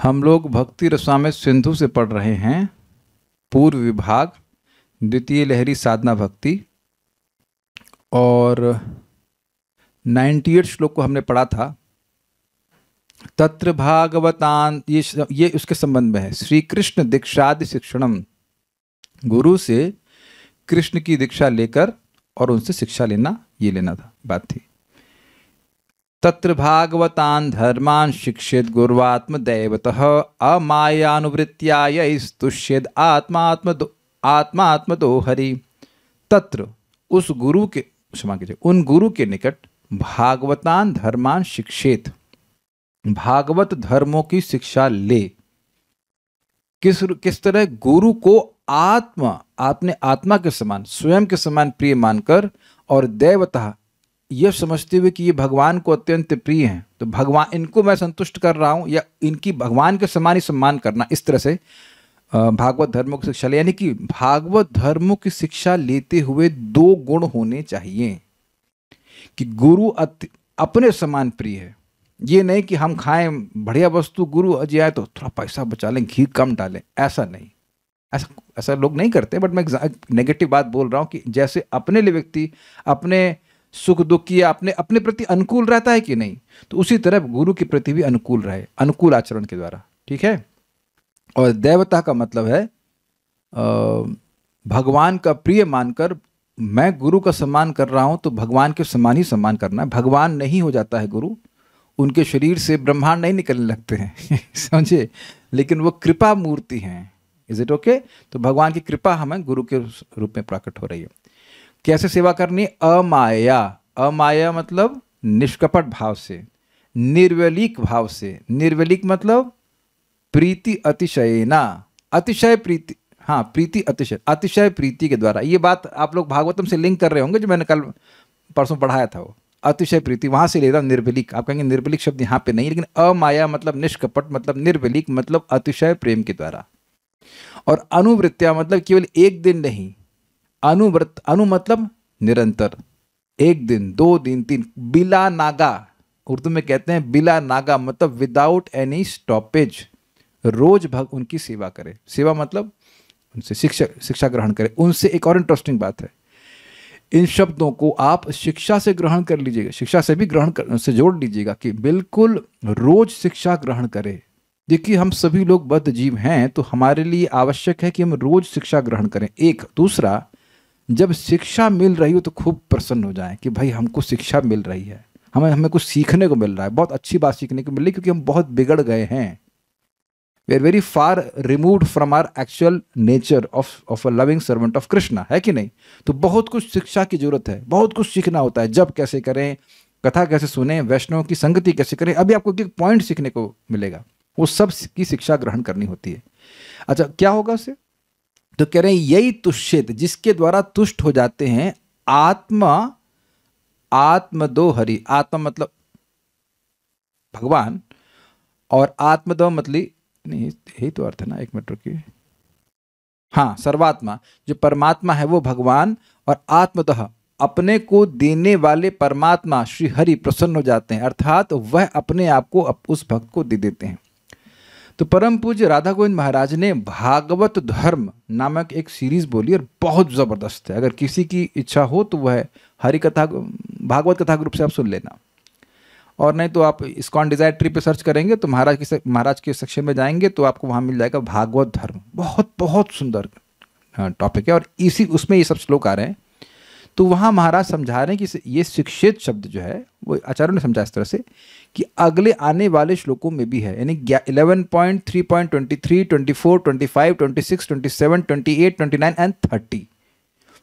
हम लोग भक्ति रसामृत सिंधु से पढ़ रहे हैं पूर्व विभाग द्वितीय लहरी साधना भक्ति, और 98 श्लोक को हमने पढ़ा था। तत्र भागवतान, ये उसके संबंध में है। श्री कृष्ण दीक्षादि शिक्षणम, गुरु से कृष्ण की दीक्षा लेकर और उनसे शिक्षा लेना, ये लेना था, बात थी। तत्र भागवतान धर्मान शिक्षेद गुरुवात्म दैवतः अमायानुवृत्त्याय स्तुष्येद आत्मात्मदो हरि। तत्र उस गुरु के, क्षमा कीजिए, उन गुरु के निकट भागवतान धर्मान शिक्षेत, भागवत धर्मों की शिक्षा ले। किस तरह? गुरु को आपने आत्मा के समान, स्वयं के समान प्रिय मानकर, और दैवतः यह समझते हुए कि ये भगवान को अत्यंत प्रिय हैं, तो भगवान, इनको मैं संतुष्ट कर रहा हूं, या इनकी भगवान के समान ही सम्मान करना, इस तरह से भागवत धर्मों की शिक्षा ले। यानी कि भागवत धर्मों की शिक्षा लेते हुए दो गुण होने चाहिए कि गुरु अपने समान प्रिय है। ये नहीं कि हम खाएं बढ़िया वस्तु, गुरु अजी आए तो थोड़ा पैसा बचा लें, घी कम डालें, ऐसा नहीं। ऐसा लोग नहीं करते, बट मैं नेगेटिव बात बोल रहा हूं कि जैसे अपने लिए व्यक्ति अपने सुख दुख की अपने प्रति अनुकूल रहता है कि नहीं, तो उसी तरह गुरु के प्रति भी अनुकूल रहे, अनुकूल आचरण के द्वारा, ठीक है। और देवता का मतलब है भगवान का प्रिय मानकर मैं गुरु का सम्मान कर रहा हूं, तो भगवान के समान ही सम्मान करना है। भगवान नहीं हो जाता है गुरु, उनके शरीर से ब्रह्मांड नहीं निकलने लगते हैं समझे, लेकिन वो कृपा मूर्ति हैं। Is it okay? तो भगवान की कृपा हमें गुरु के रूप में प्रकट हो रही है। कैसे सेवा करनी? अमाया। अमाया मतलब निष्कपट भाव से, निर्वलीक भाव से। निर्वलीक मतलब प्रीति अतिशयेना, अतिशय प्रीति, हाँ प्रीति अतिशय प्रीति के द्वारा। ये बात आप लोग भागवतम से लिंक कर रहे होंगे, जो मैंने कल परसों पढ़ाया था, वो अतिशय प्रीति वहां से ले रहा। निर्वलीक, आप कहेंगे निर्वलीक शब्द यहाँ पे नहीं, लेकिन अमाया मतलब निष्कपट, मतलब निर्वलीक मतलब अतिशय प्रेम के द्वारा। और अनुवृत्तिया मतलब केवल एक दिन नहीं, अनुव्रत, अनु मतलब निरंतर, एक दिन, 2 दिन, 3, बिला नागा, उर्दू में कहते हैं बिला नागा, मतलब विदाउट एनी स्टॉपेज, रोज उनकी सेवा करे। सेवा मतलब उनसे शिक्षा ग्रहण करे। उनसे एक और इंटरेस्टिंग बात है, इन शब्दों को आप शिक्षा से ग्रहण कर लीजिएगा, शिक्षा से भी से जोड़ लीजिएगा कि बिल्कुल रोज शिक्षा ग्रहण करें। देखिए, हम सभी लोग बद्ध जीव हैं, तो हमारे लिए आवश्यक है कि हम रोज शिक्षा ग्रहण करें। एक दूसरा, जब शिक्षा मिल रही हो तो खूब प्रसन्न हो जाएं कि भाई हमको शिक्षा मिल रही है, हमें कुछ सीखने को मिल रहा है, बहुत अच्छी बात सीखने को मिल रही है, क्योंकि हम बहुत बिगड़ गए हैं। We are very far removed from our actual nature of a loving servant of Krishna, है कि नहीं? तो बहुत कुछ शिक्षा की जरूरत है, बहुत कुछ सीखना होता है। जब कैसे करें, कथा कैसे सुने, वैष्णव की संगति कैसे करें, अभी आपको एक पॉइंट सीखने को मिलेगा, वो सब की शिक्षा ग्रहण करनी होती है। अच्छा, क्या होगा उससे? तो कह रहे हैं यही तुष्येत, जिसके द्वारा तुष्ट हो जाते हैं आत्मदो हरि। आत्मा मतलब भगवान, और आत्मदो मतलब नहीं, यही तो अर्थ है ना, एक मिनट रुकिए, हाँ, सर्वात्मा, जो परमात्मा है वो भगवान, और आत्मतः अपने को देने वाले परमात्मा श्री हरि प्रसन्न हो जाते हैं, अर्थात वह अपने आप को उस भक्त को दे देते हैं। तो परम पूज्य राधा गोविंद महाराज ने भागवत धर्म नामक एक सीरीज बोली, और बहुत जबरदस्त है। अगर किसी की इच्छा हो तो वह हरि कथा, भागवत कथा ग्रुप से आप सुन लेना, और नहीं तो आप इस्कॉन डिजायर ट्री पे सर्च करेंगे तो महाराज के सेक्शन में जाएंगे तो आपको वहां मिल जाएगा भागवत धर्म। बहुत बहुत सुंदर टॉपिक है, और इसी उसमें ये सब श्लोक आ रहे हैं। तो वहाँ महाराज समझा रहे हैं कि ये शिक्षित शब्द जो है, वो आचार्यों ने समझा इस तरह से कि अगले आने वाले श्लोकों में भी है, यानी 11.3.23, 24, 25, 26, 27, 28, 29 एंड 30।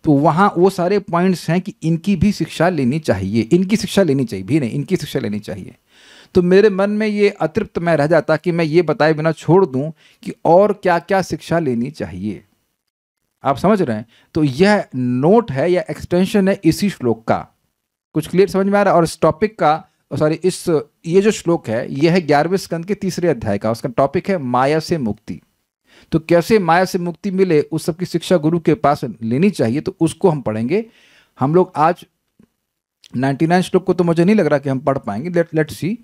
तो वहाँ वो सारे पॉइंट्स हैं कि इनकी भी शिक्षा लेनी चाहिए, इनकी शिक्षा लेनी चाहिए भी नहीं, इनकी शिक्षा लेनी चाहिए। तो मेरे मन में ये अतृप्त मैं रह जाता कि मैं ये बताए बिना छोड़ दूं कि और क्या क्या शिक्षा लेनी चाहिए। आप समझ रहे हैं? तो यह नोट है या एक्सटेंशन है इसी श्लोक का। कुछ क्लियर समझ में आ रहा है? और इस टॉपिक का, सॉरी, ये जो श्लोक है यह है 11वें स्कंद के 3रे अध्याय का। उसका टॉपिक है माया से मुक्ति। तो कैसे माया से मुक्ति मिले, उस सब की शिक्षा गुरु के पास लेनी चाहिए, तो उसको हम पढ़ेंगे। हम लोग आज 99 श्लोक को तो मुझे नहीं लग रहा कि हम पढ़ पाएंगे, लेट्स सी।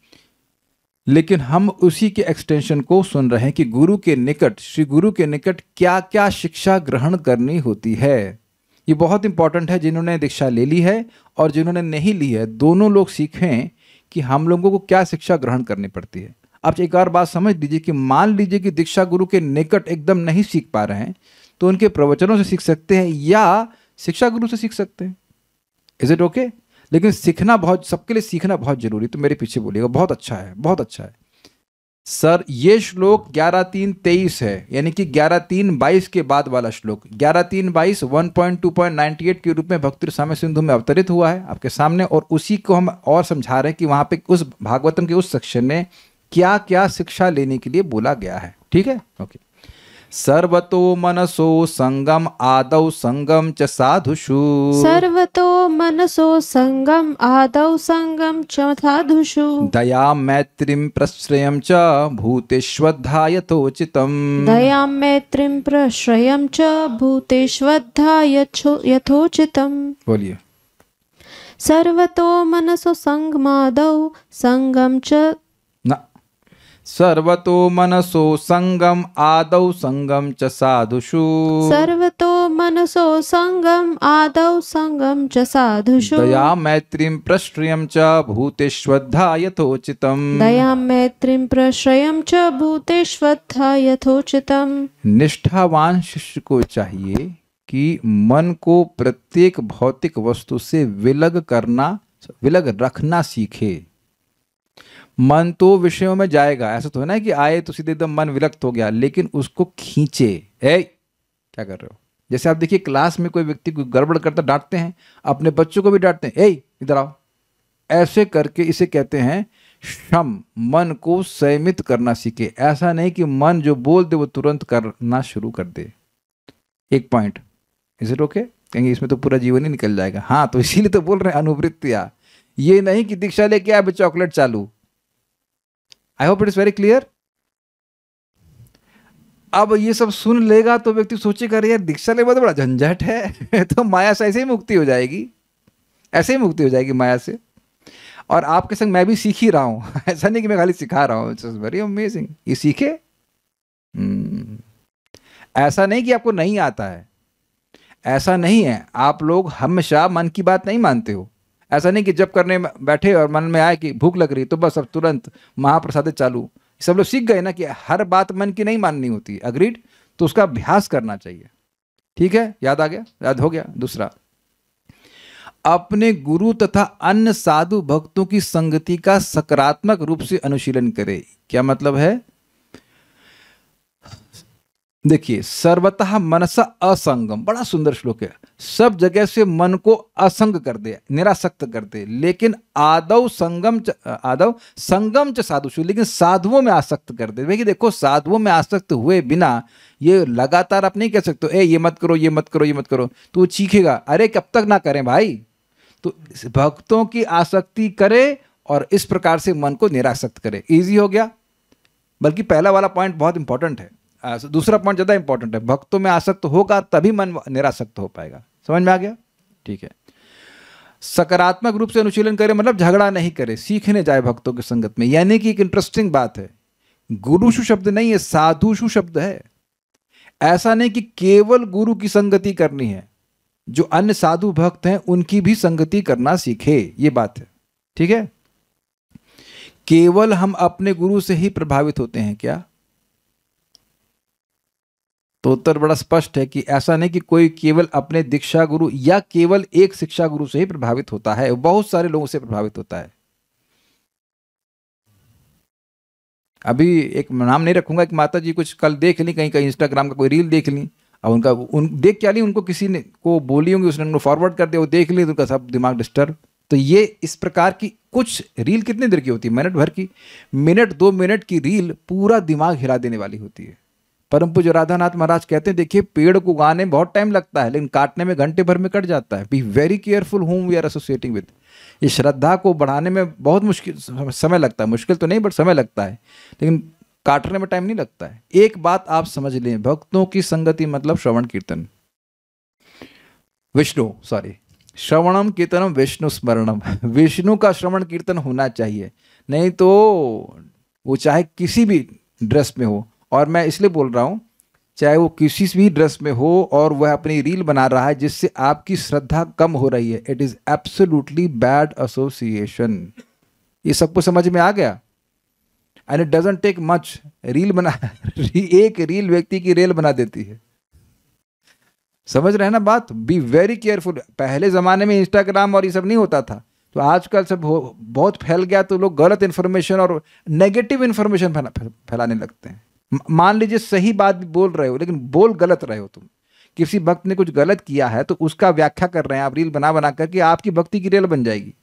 लेकिन हम उसी के एक्सटेंशन को सुन रहे हैं कि गुरु के निकट, श्री गुरु के निकट क्या क्या शिक्षा ग्रहण करनी होती है। ये बहुत इंपॉर्टेंट है, जिन्होंने दीक्षा ले ली है और जिन्होंने नहीं ली है, दोनों लोग सीखें कि हम लोगों को क्या शिक्षा ग्रहण करनी पड़ती है। आप एक और बात समझ लीजिए कि मान लीजिए कि दीक्षा गुरु के निकट एकदम नहीं सीख पा रहे हैं, तो उनके प्रवचनों से सीख सकते हैं या शिक्षा गुरु से सीख सकते हैं। Is it okay? लेकिन सीखना बहुत, सबके लिए सीखना बहुत जरूरी। तो मेरे पीछे बोलिएगा, बहुत अच्छा है, बहुत अच्छा है सर। ये श्लोक 11.3.23 है, यानी कि 11.3.22 के बाद वाला श्लोक 11.3.22 1.2.98 के रूप में भक्ति रसामृत सिंधु में अवतरित हुआ है आपके सामने, और उसी को हम और समझा रहे हैं कि वहां पे उस भागवतम के उस सेक्शन में क्या क्या शिक्षा लेने के लिए बोला गया है। ठीक है, ओके। सर्वतो मनसो संगम आदौ संगम च साधुषु। सर्वतो मनसो संगम आदौ संगम च साधुषु। दया मैत्रीं प्रश्रयं च भूतेष्वद्धा यथोचितम्। दयां मैत्रीं प्रश्रयं च भूतेष्वद्धा यथोचितम्। बोलिए। सर्वतो मनसो संगमादौ संगम च न, सर्वतो मनसो संगम आदौ संगम च साधुषु। सर्वतो मनसो संगम आदौ संगम च साधुषु। दया मैत्रीं प्रश्रयं च भूतेष्वद्धा यथोचितम्। दयां मैत्रीं प्रश्रयं च भूतेष्वद्धा यथोचितम्। निष्ठावान शिष्य को चाहिए कि मन को प्रत्येक भौतिक वस्तु से विलग रखना सीखे। मन तो विषयों में जाएगा, ऐसा तो है ना कि आए तो सीधे एकदम मन विलक्त हो गया, लेकिन उसको खींचे। क्या कर रहे हो? जैसे आप देखिए क्लास में कोई व्यक्ति को गड़बड़ करता डांटते हैं, अपने बच्चों को भी डांटते हैं, इधर आओ। ऐसे करके इसे कहते हैं शम। मन को संयमित करना सीखे। ऐसा नहीं कि मन जो बोल दे वो तुरंत करना शुरू कर दे। एक पॉइंट, इज इट ओके? कहेंगे इसमें तो पूरा जीवन ही निकल जाएगा। हाँ, तो इसीलिए तो बोल रहे हैं अनुवृत्तियां। ये नहीं कि दीक्षा लेके आए चॉकलेट चालू। I hope it is very clear. अब ये सब सुन लेगा तो व्यक्ति सोचेगा यार दीक्षा लेगा तो बड़ा झंझट है तो माया से ऐसे ही मुक्ति हो जाएगी, ऐसे ही मुक्ति हो जाएगी माया से। और आपके संग मैं भी सीख ही रहा हूं ऐसा नहीं कि मैं खाली सिखा रहा हूं। It's very amazing. ये सीखे। ऐसा नहीं कि आपको नहीं आता है, ऐसा नहीं है। आप लोग हमेशा मन की बात नहीं मानते हो। ऐसा नहीं कि जब करने बैठे और मन में आए कि भूख लग रही तो बस अब तुरंत महाप्रसाद चालू। सब लोग सीख गए ना कि हर बात मन की नहीं माननी होती। अग्रीड? तो उसका अभ्यास करना चाहिए। ठीक है, याद आ गया? याद हो गया। दूसरा, अपने गुरु तथा अन्य साधु भक्तों की संगति का सकारात्मक रूप से अनुशीलन करे। क्या मतलब है? देखिए, सर्वतः मनसा असंगम, बड़ा सुंदर श्लोक है। सब जगह से मन को असंग कर दे, निरासक्त कर दे। लेकिन आदौ संगम च साधुषु, लेकिन साधुओं में आसक्त कर दे। देखिए देखो, साधुओं में आसक्त हुए बिना ये लगातार आप नहीं कह सकते ये मत करो, ये मत करो, ये मत करो, तो वो चीखेगा। अरे कब तक ना करें भाई? तो भक्तों की आसक्ति करे और इस प्रकार से मन को निरासक्त करे। इजी हो गया। बल्कि पहला वाला पॉइंट बहुत इंपॉर्टेंट है, दूसरा पॉइंट ज्यादा इंपॉर्टेंट है। भक्तों में आसक्त होगा तभी मन निरासक्त हो पाएगा। समझ में आ गया? ठीक है। सकारात्मक रूप से अनुशीलन करे मतलब झगड़ा नहीं करे, सीखने जाए भक्तों की संगत में। यानी कि एक इंटरेस्टिंग बात है, गुरुषु शब्द नहीं है, साधुषु शब्द है। ऐसा नहीं कि केवल गुरु की संगति करनी है, जो अन्य साधु भक्त हैं उनकी भी संगति करना सीखे, ये बात है। ठीक है। केवल हम अपने गुरु से ही प्रभावित होते हैं क्या? तो उत्तर बड़ा स्पष्ट है कि ऐसा नहीं कि कोई केवल अपने दीक्षा गुरु या केवल एक शिक्षा गुरु से ही प्रभावित होता है, बहुत सारे लोगों से प्रभावित होता है। अभी एक नाम नहीं रखूंगा, एक माता जी कुछ कल देख ली, कहीं कहीं इंस्टाग्राम का कोई रील देख ली, और उन देख क्या ली, उनको किसी ने को बोली होंगी, उसने उनको फॉरवर्ड कर दिया, वो देख ली तो उनका सब दिमाग डिस्टर्ब। तो ये इस प्रकार की कुछ रील कितनी देर की होती है? मिनट भर की, मिनट 2 मिनट की रील पूरा दिमाग हिला देने वाली होती है। परम पूज्य राधानाथ महाराज कहते हैं, देखिए पेड़ को उगाने में बहुत टाइम लगता है, लेकिन काटने में घंटे भर में कट जाता है। Be very careful whom we are associating with। ये श्रद्धा को बढ़ाने में बहुत मुश्किल समय लगता है, मुश्किल तो नहीं बट समय लगता है, लेकिन काटने में टाइम नहीं लगता है। एक बात आप समझ लें, भक्तों की संगति मतलब श्रवण कीर्तन, श्रवणम कीर्तनम विष्णु स्मरणम। विष्णु का श्रवण कीर्तन होना चाहिए, नहीं तो वो चाहे किसी भी ड्रेस में हो, और मैं इसलिए बोल रहा हूँ चाहे वो किसी भी ड्रेस में हो और वह अपनी रील बना रहा है जिससे आपकी श्रद्धा कम हो रही है, it is absolutely bad association. ये सबको समझ में आ गया? And it doesn't take much. Reel बना एक रील व्यक्ति की रेल बना देती है। समझ रहे हैं ना बात? Be very careful. पहले जमाने में इंस्टाग्राम और ये सब नहीं होता था, तो आजकल सब बहुत फैल गया, तो लोग गलत इन्फॉर्मेशन और नेगेटिव इन्फॉर्मेशन फैलाने लगते हैं। मान लीजिए सही बात भी बोल रहे हो लेकिन बोल गलत रहे हो तुम। किसी भक्त ने कुछ गलत किया है तो उसका व्याख्या कर रहे हैं आप रील बना बना करके, आपकी भक्ति की रेल बन जाएगी।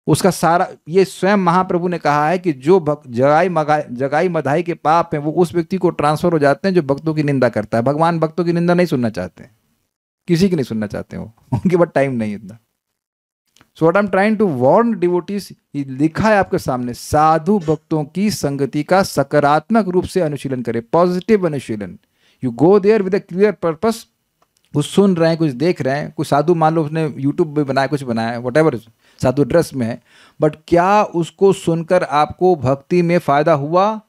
उसका सारा, ये स्वयं महाप्रभु ने कहा है कि जो जगाई मधाई के पाप हैं वो उस व्यक्ति को ट्रांसफर हो जाते हैं जो भक्तों की निंदा करता है। भगवान भक्तों की निंदा नहीं सुनना चाहते हैं, किसी की नहीं सुनना चाहते हो, उनके पास टाइम नहीं इतना। So what I am trying to warn devotees, ये लिखा है आपके सामने, साधु भक्तों की संगति का सकारात्मक रूप से अनुशीलन करें, पॉजिटिव अनुशीलन। You go there with a clear purpose. कुछ सुन रहे हैं, कुछ देख रहे हैं, कुछ साधु मान लो उसने यूट्यूब पे बनाया, कुछ बनाया, व्हाटएवर, साधु ड्रेस में है, बट क्या उसको सुनकर आपको भक्ति में फायदा हुआ?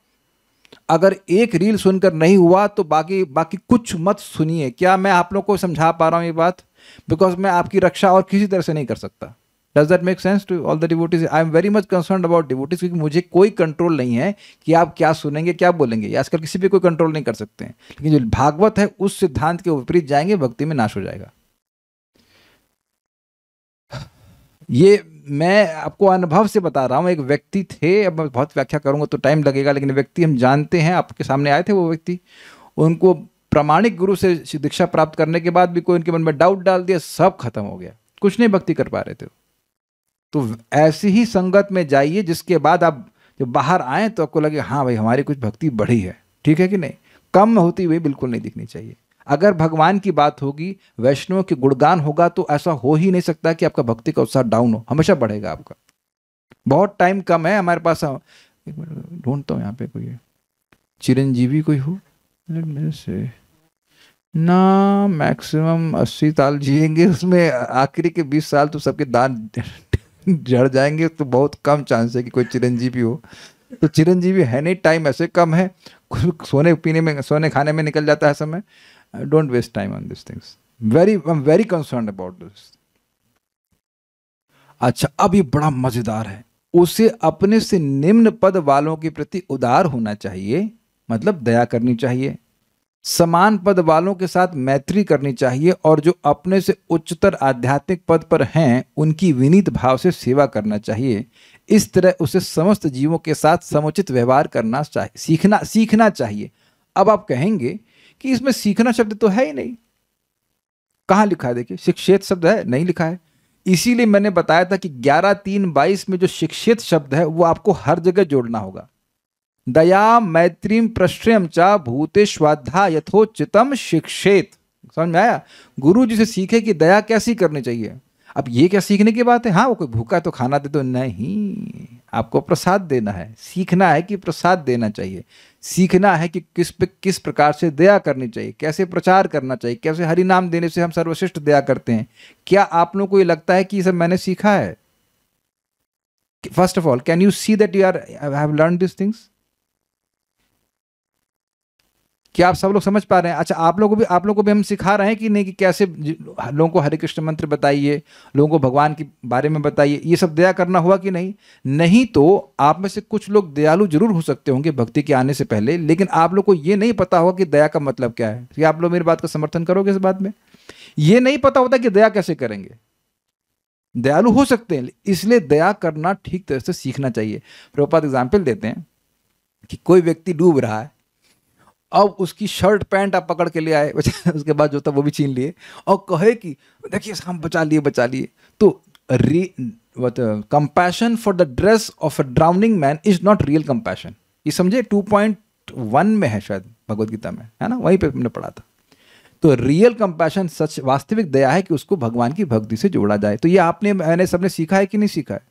अगर एक रील सुनकर नहीं हुआ तो बाकी कुछ मत सुनिए। क्या मैं आप लोग को समझा पा रहा हूं ये बात? बिकॉज मैं आपकी रक्षा और किसी तरह से नहीं कर सकता। Does that make sense to all the devotees? I am very much concerned about devotees, क्योंकि मुझे कोई कंट्रोल नहीं है कि आप क्या सुनेंगे क्या बोलेंगे। आजकल किसी पे कोई कंट्रोल नहीं कर सकते हैं, लेकिन जो भागवत है उस सिद्धांत के विपरीत जाएंगे, भक्ति में नाश हो जाएगा। ये मैं आपको अनुभव से बता रहा हूँ। एक व्यक्ति थे, अब मैं बहुत व्याख्या करूंगा तो टाइम लगेगा, लेकिन व्यक्ति हम जानते हैं, आपके सामने आए थे वो व्यक्ति। उनको प्रामाणिक गुरु से दीक्षा प्राप्त करने के बाद भी कोई उनके मन में डाउट डाल दिया, सब खत्म हो गया, कुछ नहीं भक्ति कर पा रहे थे। तो ऐसी ही संगत में जाइए जिसके बाद आप जब बाहर आए तो आपको लगे हाँ भाई हमारी कुछ भक्ति बढ़ी है, ठीक है कि नहीं? कम होती हुई बिल्कुल नहीं दिखनी चाहिए। अगर भगवान की बात होगी, वैष्णव के गुणगान होगा, तो ऐसा हो ही नहीं सकता कि आपका भक्ति का उत्साह डाउन हो, हमेशा बढ़ेगा आपका। बहुत टाइम कम है हमारे पास। एक मिनट ढूंढता हूँ यहाँ पे कोई चिरंजीवी कोई हो से ना, मैक्सिमम 80 साल जिएंगे, उसमें आखिरी के 20 साल तो सबके दांत जड़ जाएंगे, तो बहुत कम चांस है कि कोई चिरंजीवी हो। तो चिरंजीवी है नहीं, टाइम ऐसे कम है, सोने पीने में, सोने खाने में निकल जाता है समय। Don't waste time on this things. I am very concerned about this. अच्छा, अब ये बड़ा मजेदार है। उसे अपने से निम्न पद वालों के प्रति उदार होना चाहिए, मतलब दया करनी चाहिए। समान पद वालों के साथ मैत्री करनी चाहिए, और जो अपने से उच्चतर आध्यात्मिक पद पर हैं उनकी विनीत भाव से सेवा करना चाहिए। इस तरह उसे समस्त जीवों के साथ समुचित व्यवहार करना चाहिए, सीखना चाहिए। अब आप कहेंगे कि इसमें सीखना शब्द तो है ही नहीं, कहाँ लिखा है? देखिए, शिक्षेत शब्द है, नहीं लिखा है। इसीलिए मैंने बताया था कि 11:3:22 में जो शिक्षेत शब्द है वो आपको हर जगह जोड़ना होगा। दया मैत्रीम प्रश्रयम च भूतेष्वाधा यथोचितम शिक्षेत। समझ में आया? गुरु जी से सीखे कि दया कैसी करनी चाहिए। अब ये क्या सीखने की बात है? हाँ, वो कोई भूखा तो खाना दे दो, नहीं, आपको प्रसाद देना है। सीखना है कि प्रसाद देना चाहिए, सीखना है कि किस प्रकार से दया करनी चाहिए, कैसे प्रचार करना चाहिए, कैसे हरि नाम देने से हम सर्वश्रेष्ठ दया करते हैं। क्या आप लोगों को ये लगता है कि ये सब मैंने सीखा है? First of all, can you see that you have learn this things? क्या आप सब लोग समझ पा रहे हैं? अच्छा, आप लोगों को भी हम सिखा रहे हैं कि नहीं, कि कैसे लोगों को हरे कृष्ण मंत्र बताइए, लोगों को भगवान के बारे में बताइए, ये सब दया करना हुआ कि नहीं? नहीं तो आप में से कुछ लोग दयालु जरूर हो सकते होंगे भक्ति के आने से पहले, लेकिन आप लोग को ये नहीं पता होगा कि दया का मतलब क्या है। क्या आप लोग मेरी बात का समर्थन करोगे इस बात में? ये नहीं पता होता कि दया कैसे करेंगे। दयालु हो सकते हैं, इसलिए दया करना ठीक तरह से सीखना चाहिए। प्रभुपाद एग्जाम्पल देते हैं कि कोई व्यक्ति डूब रहा है, अब उसकी शर्ट पैंट आप पकड़ के ले आए, उसके बाद जो था वो भी छीन लिए, और कहे कि देखिए हम बचा लिए। तो compassion for the dress of a drowning man is not real compassion. ये समझे? 2.1 में है शायद भगवद गीता में, है ना, वहीं पे हमने पढ़ा था। तो रियल कंपैशन, सच वास्तविक दया है कि उसको भगवान की भक्ति से जोड़ा जाए। तो ये मैंने सबने सीखा है कि नहीं सीखा है?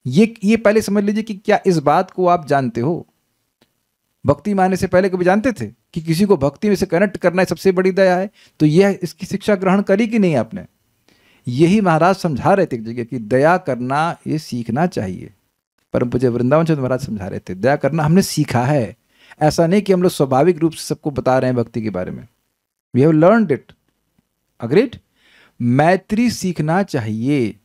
ये पहले समझ लीजिए कि क्या इस बात को आप जानते हो? भक्ति माने से पहले कभी जानते थे कि किसी को भक्ति में से कनेक्ट करना सबसे बड़ी दया है? तो यह इसकी शिक्षा ग्रहण करी कि नहीं आपने? यही महाराज समझा रहे थे एक जगह कि दया करना ये सीखना चाहिए। परम पूज्य वृंदावन चंद्र महाराज समझा रहे थे, दया करना हमने सीखा है, ऐसा नहीं कि हम लोग स्वाभाविक रूप से सबको बता रहे हैं भक्ति के बारे में। We have learned it, agreed. मैत्री सीखना चाहिए।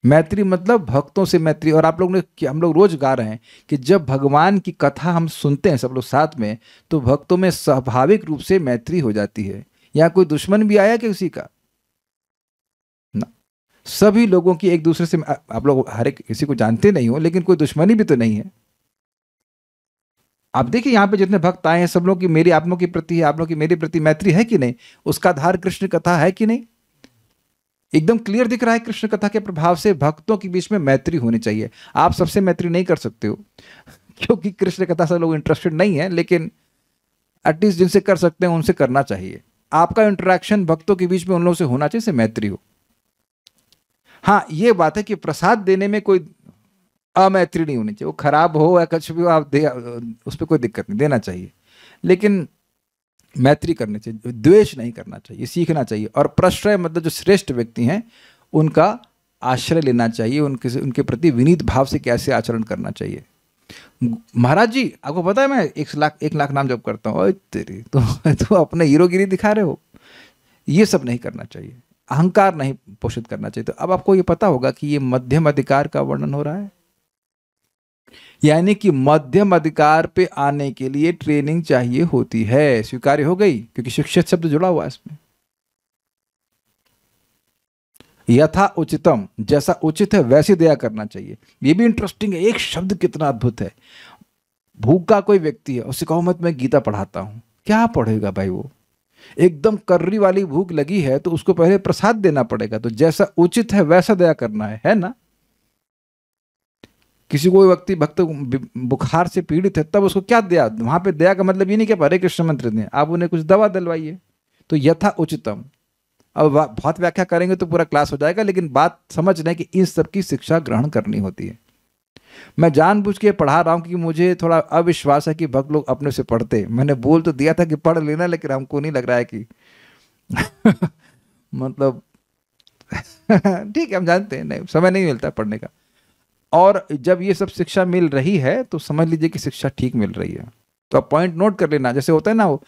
मैत्री मतलब भक्तों से मैत्री। और आप लोग ने, हम लोग रोज गा रहे हैं कि जब भगवान की कथा हम सुनते हैं सब लोग साथ में, तो भक्तों में स्वाभाविक रूप से मैत्री हो जाती है। यहाँ कोई दुश्मन भी आया कि उसी का ना, सभी लोगों की एक दूसरे से, आप लोग हर एक किसी को जानते नहीं हो, लेकिन कोई दुश्मनी भी तो नहीं है। आप देखिए यहाँ पे जितने भक्त आए हैं सब लोग की मेरी आप लोग के प्रति, आप लोग की मेरे प्रति मैत्री है कि नहीं? उसका आधार कृष्ण कथा है कि नहीं? एकदम क्लियर दिख रहा है कृष्ण कथा के प्रभाव से भक्तों के बीच में मैत्री होनी चाहिए। आप सबसे मैत्री नहीं कर सकते हो क्योंकि कृष्ण कथा से लोग इंटरेस्टेड नहीं है, लेकिन एटलीस्ट जिनसे कर सकते हैं उनसे करना चाहिए। आपका इंटरेक्शन भक्तों के बीच में उन लोगों से होना चाहिए, से मैत्री हो। हाँ, ये बात है कि प्रसाद देने में कोई अमैत्री नहीं होनी चाहिए, वो खराब हो या कुछ भी हो, आप दे, उस पर कोई दिक्कत नहीं, देना चाहिए, लेकिन मैत्री करनी चाहिए, द्वेष नहीं करना चाहिए, सीखना चाहिए। और प्रश्रय मतलब जो श्रेष्ठ व्यक्ति हैं उनका आश्रय लेना चाहिए, उनके प्रति विनीत भाव से कैसे आचरण करना चाहिए। महाराज जी आपको पता है मैं 1 लाख नाम जप करता हूँ, तेरी तो अपने हीरोगिरी दिखा रहे हो, ये सब नहीं करना चाहिए, अहंकार नहीं पोषित करना चाहिए। तो अब आपको ये पता होगा कि ये मध्यम अधिकार का वर्णन हो रहा है, यानी कि मध्यम अधिकार पे आने के लिए ट्रेनिंग चाहिए होती है। स्वीकार्य हो गई क्योंकि शिक्षित शब्द जुड़ा हुआ है इसमें। यथा उचितम, जैसा उचित है वैसे दया करना चाहिए। ये भी इंटरेस्टिंग है, एक शब्द कितना अद्भुत है। भूखा कोई व्यक्ति है, उससे कहो मत मैं गीता पढ़ाता हूं, क्या पढ़ेगा भाई? वो एकदम कर्री वाली भूख लगी है तो उसको पहले प्रसाद देना पड़ेगा। तो जैसा उचित है वैसा दया करना है ना? किसी कोई व्यक्ति भक्त बुखार से पीड़ित है, तब उसको क्या दया? वहां पे दया का मतलब ये नहीं कि हरे कृष्ण मंत्र दें, आप उन्हें कुछ दवा दिलवाइए। तो यथा उचितम, अब बहुत व्याख्या करेंगे तो पूरा क्लास हो जाएगा, लेकिन बात समझ रहे हैं कि इन सब की शिक्षा ग्रहण करनी होती है। मैं जानबूझ के पढ़ा रहा हूँ क्योंकि मुझे थोड़ा अविश्वास है कि भक्त लोग अपने से पढ़ते। मैंने बोल तो दिया था कि पढ़ लेना, लेकिन हमको नहीं लग रहा है कि मतलब ठीक है, हम जानते हैं नहीं, समय नहीं मिलता पढ़ने का। और जब ये सब शिक्षा मिल रही है तो समझ लीजिए कि शिक्षा ठीक मिल रही है। तो आप पॉइंट नोट कर लेना। जैसे होता है ना, वो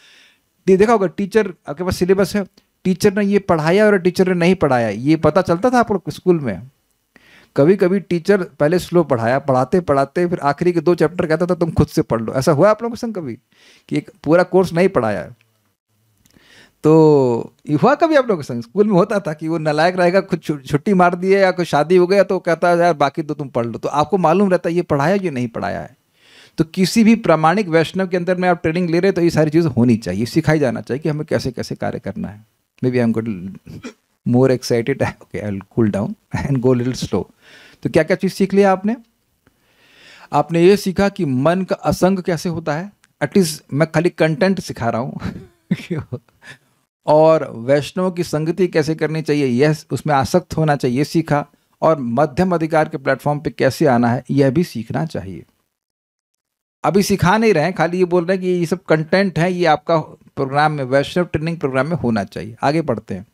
देखा होगा टीचर, आपके पास सिलेबस है, टीचर ने ये पढ़ाया और टीचर ने नहीं पढ़ाया, ये पता चलता था आप लोग स्कूल में? कभी कभी टीचर पहले स्लो पढ़ाया, पढ़ाते पढ़ाते फिर आखिरी के 2 चैप्टर कहता था तुम खुद से पढ़ लो। ऐसा हुआ आप लोगों के संग कभी कि एक पूरा कोर्स नहीं पढ़ाया? तो हुआ कभी आप लोगों के संग? स्कूल में होता था कि वो नालायक रहेगा, कुछ छुट्टी मार दिए या कोई शादी हो गया तो कहता है यार बाकी तो तुम पढ़ लो। तो आपको मालूम रहता है ये पढ़ाया ये नहीं पढ़ाया है। तो किसी भी प्रामाणिक वैष्णव के अंदर में आप ट्रेनिंग ले रहे तो ये सारी चीज़ होनी चाहिए, सिखाई जाना चाहिए कि हमें कैसे कैसे कार्य करना है। Maybe I am good more excited, okay I will cool down and go little slow. तो क्या क्या चीज़ सीख लिया आपने? आपने ये सीखा कि मन का असंग कैसे होता है, एटलीस्ट मैं खाली कंटेंट सिखा रहा हूँ और वैष्णव की संगति कैसे करनी चाहिए, यह उसमें आसक्त होना चाहिए, ये सीखा। और मध्यम अधिकार के प्लेटफॉर्म पे कैसे आना है यह भी सीखना चाहिए। अभी सिखा नहीं रहे हैं, खाली ये बोल रहे हैं कि ये सब कंटेंट है, ये आपका प्रोग्राम में, वैष्णव ट्रेनिंग प्रोग्राम में होना चाहिए। आगे बढ़ते हैं।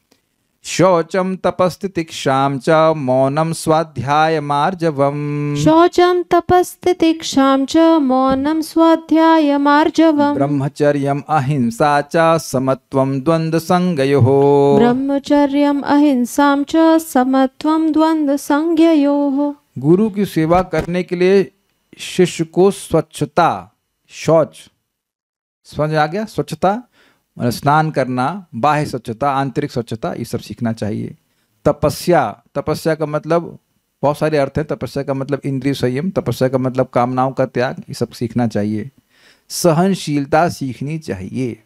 शौचम तपस्तितिक्षाम च मौनम स्वाध्याय मार्जवम। शौचम तपस्तितिक्षाम च मौनम स्वाध्याय मार्जवम। ब्रह्मचर्यम अहिंसा च समत्वम द्वंद्व संगयोः। ब्रह्मचर्यम अहिंसाम च समत्वम द्वंद्व संज्ञयोः। गुरु की सेवा करने के लिए शिष्य को स्वच्छता, शौच समझ आ गया? स्वच्छता स्नान करना, बाह्य स्वच्छता, आंतरिक स्वच्छता, ये सब सीखना चाहिए। तपस्या, तपस्या का मतलब बहुत सारे अर्थ हैं। तपस्या का मतलब इंद्रिय संयम, तपस्या का मतलब कामनाओं का त्याग, ये सब सीखना चाहिए। सहनशीलता सीखनी चाहिए।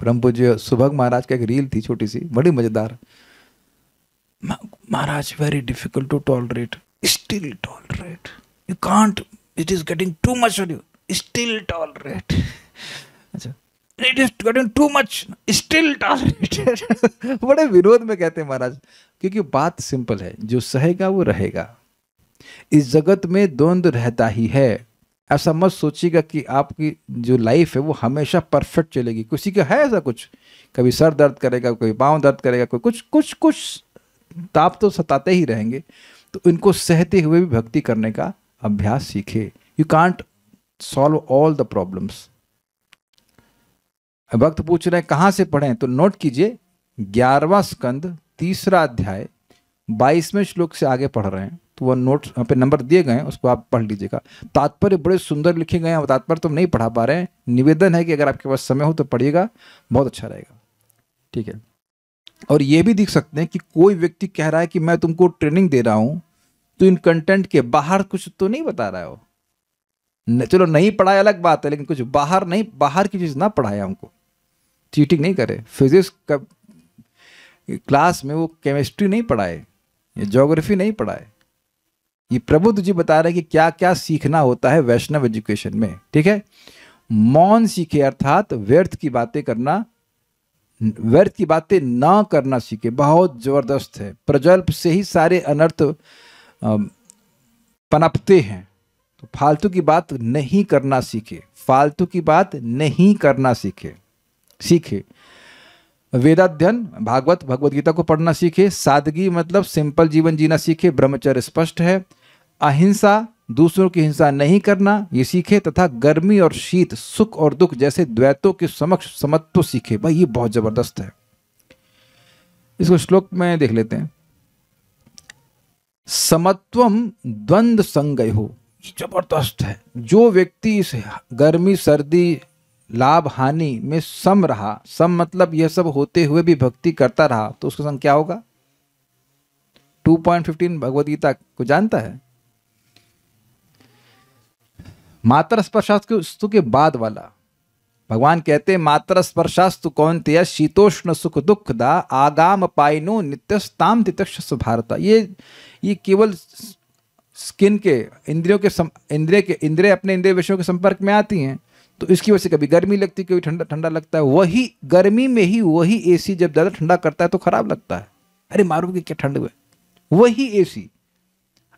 परम पूज्य सुभग महाराज का एक रील थी छोटी सी, बड़ी मजेदार। महाराज very difficult to tolerate, still tolerate, you can't, it is getting too much on you, still tolerate. अच्छा, it is getting too much, still tolerate. बड़े विरोध में कहते हैं महाराज, क्योंकि बात सिंपल है, जो सहेगा वो रहेगा। इस जगत में द्वंद्व रहता ही है। ऐसा मत सोचिएगा कि आपकी जो लाइफ है वो हमेशा परफेक्ट चलेगी। किसी का है ऐसा कुछ, कभी सर दर्द करेगा, कोई पाँव दर्द करेगा, कोई कुछ ताप तो सताते ही रहेंगे। तो इनको सहते हुए भी भक्ति करने का अभ्यास सीखे। You can't solve all the problems. भक्त पूछ रहे हैं कहाँ से पढ़ें, तो नोट कीजिए 11वां स्कंद 3रा अध्याय 22वें श्लोक से आगे पढ़ रहे हैं, तो वह नोट यहाँ पे नंबर दिए गए हैं, उसको आप पढ़ लीजिएगा। तात्पर्य बड़े सुंदर लिखे गए हैं, तात्पर्य तो हम नहीं पढ़ा पा रहे हैं। निवेदन है कि अगर आपके पास समय हो तो पढ़िएगा, बहुत अच्छा रहेगा। ठीक है। और ये भी देख सकते हैं कि कोई व्यक्ति कह रहा है कि मैं तुमको ट्रेनिंग दे रहा हूं, तो इन कंटेंट के बाहर कुछ तो नहीं बता रहा है वो। चलो नहीं पढ़ाया अलग बात है, लेकिन कुछ बाहर नहीं, बाहर की चीज ना पढ़ाया हमको। चीटिंग नहीं करे। फिजिक्स का क्लास में वो केमिस्ट्री नहीं पढ़ाए, ये ज्योग्राफी नहीं पढ़ाए। ये प्रबुद्ध जी बता रहे हैं कि क्या क्या सीखना होता है वैष्णव एजुकेशन में। ठीक है। मौन सीखे, अर्थात व्यर्थ की बातें करना, व्यर्थ की बातें ना करना सीखे। बहुत जबरदस्त है। प्रजल्प से ही सारे अनर्थ पनपते हैं, तो फालतू की बात नहीं करना सीखे। फालतू की बात नहीं करना सीखे। वेदाध्ययन, भागवत भगवद गीता को पढ़ना सीखे। सादगी मतलब सिंपल जीवन जीना सीखे। ब्रह्मचर्य स्पष्ट है। अहिंसा, दूसरों की हिंसा नहीं करना, ये सीखे। तथा गर्मी और शीत, सुख और दुख जैसे द्वैतों के समक्ष समत्व सीखे। भाई ये बहुत जबरदस्त है। इसको श्लोक में देख लेते हैं। समत्वम द्वंद्व संगयो, जबरदस्त है। जो व्यक्ति इस गर्मी सर्दी लाभ हानि में सम रहा, सम मतलब यह सब होते हुए भी भक्ति करता रहा, तो उसका संग क्या होगा? 2.15 भगवद गीता को जानता है? मात्र स्पर्शास्तु के बाद वाला भगवान कहते हैं मात्र स्पर्शास्तु कौन्तेय शीतोष्ण सुख दुखदा आगाम पाइनो नित्यस्ताम तितक्ष भारत। ये केवल स्किन के इंद्रिय अपने इंद्रिय विषयों के संपर्क में आती हैं, तो इसकी वजह से कभी गर्मी लगती, कभी ठंडा ठंडा लगता है। वही गर्मी में ही वही एसी जब ज्यादा ठंडा करता है तो खराब लगता है। अरे मारूंगी क्या ठंड में, वही एसी।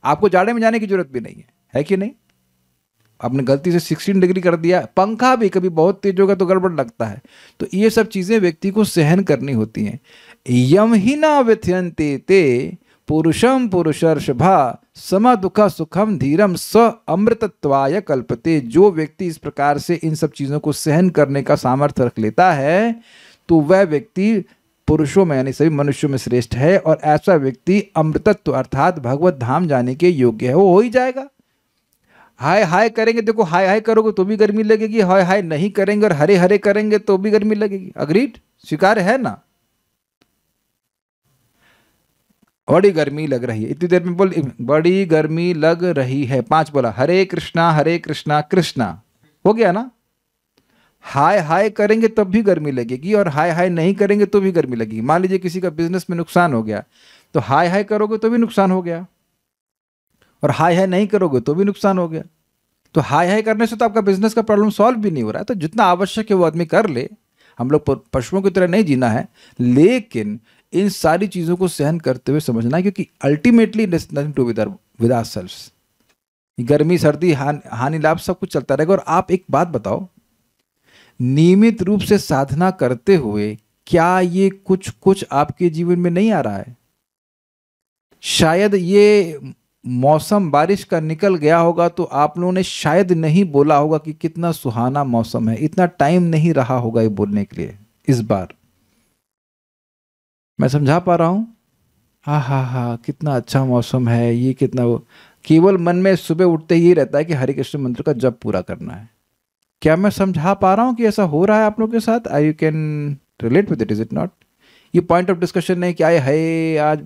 आपको जाड़े में जाने की जरूरत भी नहीं है कि नहीं? आपने गलती से 16 डिग्री कर दिया, पंखा भी कभी बहुत तेज होगा तो गड़बड़ लगता है। तो ये सब चीजें व्यक्ति को सहन करनी होती हैं। यम ही ना व्यथयन्ते ते पुरुषम पुरुषर्षभा सम दुख सुखम धीरम स अमृतत्वाय कल्पते। जो व्यक्ति इस प्रकार से इन सब चीजों को सहन करने का सामर्थ्य रख लेता है, तो वह व्यक्ति पुरुषों में यानी सभी मनुष्यों में श्रेष्ठ है, और ऐसा व्यक्ति अमृतत्व अर्थात भगवत धाम जाने के योग्य है। वो हो ही जाएगा। हाय हाय करेंगे, देखो हाय हाय करोगे तो भी गर्मी लगेगी, हाय हाय नहीं करेंगे और हरे हरे करेंगे तो भी गर्मी लगेगी। अग्रीड? स्वीकार है ना? बड़ी गर्मी लग रही है, इतनी देर में बोल बड़ी गर्मी लग रही है, 5 बोला हरे कृष्णा कृष्णा, हो गया ना? हाय हाय करेंगे तब भी गर्मी लगेगी और हाय हाय नहीं करेंगे तो भी गर्मी लगेगी। मान लीजिए किसी का बिजनेस में नुकसान हो गया, तो हाय हाय करोगे तो भी नुकसान हो गया, और हाय हाय नहीं करोगे तो भी नुकसान हो गया। तो हाय हाय करने से तो आपका बिजनेस का प्रॉब्लम सॉल्व भी नहीं हो रहा है। तो जितना आवश्यक है वो आदमी कर ले। हम लोग पशुओं की तरह नहीं जीना है, लेकिन इन सारी चीजों को सहन करते हुए समझना है, क्योंकि ultimately nothing to with ourselves. गर्मी सर्दी हानि लाभ सब कुछ चलता रहेगा। और आप एक बात बताओ, नियमित रूप से साधना करते हुए क्या ये कुछ आपके जीवन में नहीं आ रहा है? शायद ये मौसम बारिश का निकल गया होगा तो आप लोगों ने शायद नहीं बोला होगा कि कितना सुहाना मौसम है। इतना टाइम नहीं रहा होगा ये बोलने के लिए। इस बार मैं समझा पा रहा हूं? हा कितना अच्छा मौसम है, ये कितना वो। केवल मन में सुबह उठते ही रहता है कि हरे कृष्ण मंत्र का जप पूरा करना है। क्या मैं समझा पा रहा हूं कि ऐसा हो रहा है आप लोगों के साथ? I you can relate with it, is it not? ये पॉइंट ऑफ डिस्कशन नहीं कि आए है आज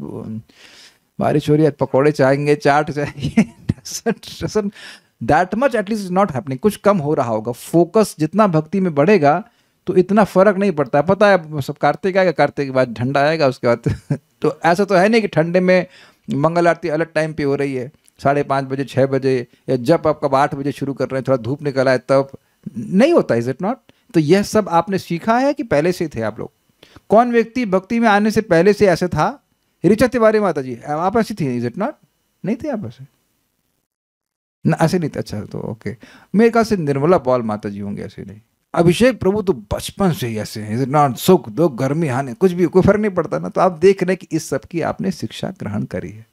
बारिश हो रही है, पकौड़े चाहेंगे, चाट चाहिए। That much at least is not happening. कुछ कम हो रहा होगा। फोकस जितना भक्ति में बढ़ेगा तो इतना फर्क नहीं पड़ता है। पता है सब कार्तिक आएगा, कार्तिक के बाद ठंडा आएगा, उसके बाद तो ऐसा तो है नहीं कि ठंडे में मंगल आरती अलग टाइम पे हो रही है, 5:30 बजे 6 बजे, या जब आप कब 8 बजे शुरू कर रहे हैं, थोड़ा धूप निकला है तब नहीं होता। Is it not? तो यह सब आपने सीखा है कि पहले से थे आप लोग? कौन व्यक्ति भक्ति में आने से पहले से ऐसे था? ऋचा तिवारी माता जी, आप ऐसी थी? Is it not? नहीं थे आप ऐसे ना? ऐसे नहीं थे? अच्छा, तो ओके। मेरे ख्याल से निर्मला पॉल माता जी होंगे, ऐसे नहीं। अभिषेक प्रभु तो बचपन से ही ऐसे हैं। Is it not? सुख दुख गर्मी हानि कुछ भी, कोई फर्क नहीं पड़ता ना। तो आप देख रहे हैं कि इस सब की आपने शिक्षा ग्रहण करी है।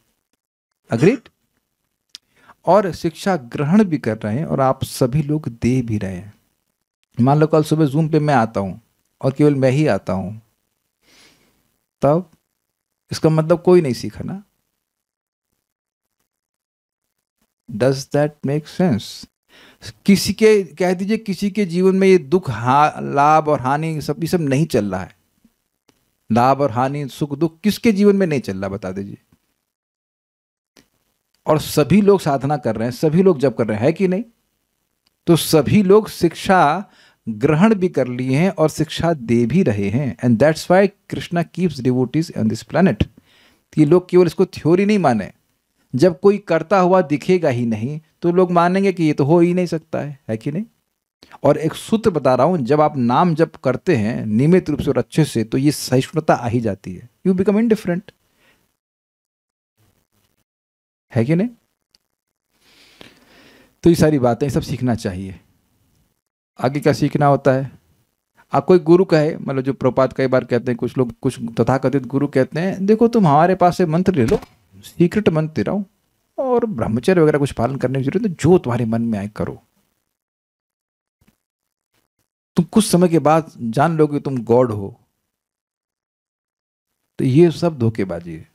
अग्रीड? और शिक्षा ग्रहण भी कर रहे हैं और आप सभी लोग दे भी रहे हैं। मान लो कल सुबह जूम पे मैं आता हूं और केवल मैं ही आता हूं, तब इसका मतलब कोई नहीं सीखा ना। Does that make sense? किसी के, कह दीजिए किसी के जीवन में ये दुख, लाभ और हानि, ये सब नहीं चल रहा है। लाभ और हानि, सुख दुख किसके जीवन में नहीं चल रहा, बता दीजिए। और सभी लोग साधना कर रहे हैं, सभी लोग जप कर रहे हैं, है कि नहीं? तो सभी लोग शिक्षा ग्रहण भी कर लिए हैं और शिक्षा दे भी रहे हैं। And that's why Krishna keeps devotees on this planet. ये लोग केवल इसको थ्योरी नहीं माने, जब कोई करता हुआ दिखेगा ही नहीं तो लोग मानेंगे कि ये तो हो ही नहीं सकता है कि नहीं? और एक सूत्र बता रहा हूं, जब आप नाम जप करते हैं नियमित रूप से और अच्छे से, तो ये सहिष्णुता आ ही जाती है। यू बिकम इंडिफरेंट, है कि नहीं? तो ये सारी बातें सब सीखना चाहिए। आगे क्या सीखना होता है? आप कोई गुरु कहे, मतलब जो प्रपात कई बार कहते हैं, कुछ लोग, कुछ तथाकथित गुरु कहते हैं, देखो तुम हमारे पास से मंत्र ले लो, सीक्रेट मंत्र रहो, और ब्रह्मचर्य वगैरह कुछ पालन करने की जरूरत नहीं, जो तुम्हारे मन में आए करो। तुम कुछ समय के बाद जान लोगे तुम गॉड हो। तो ये सब धोखेबाजी है।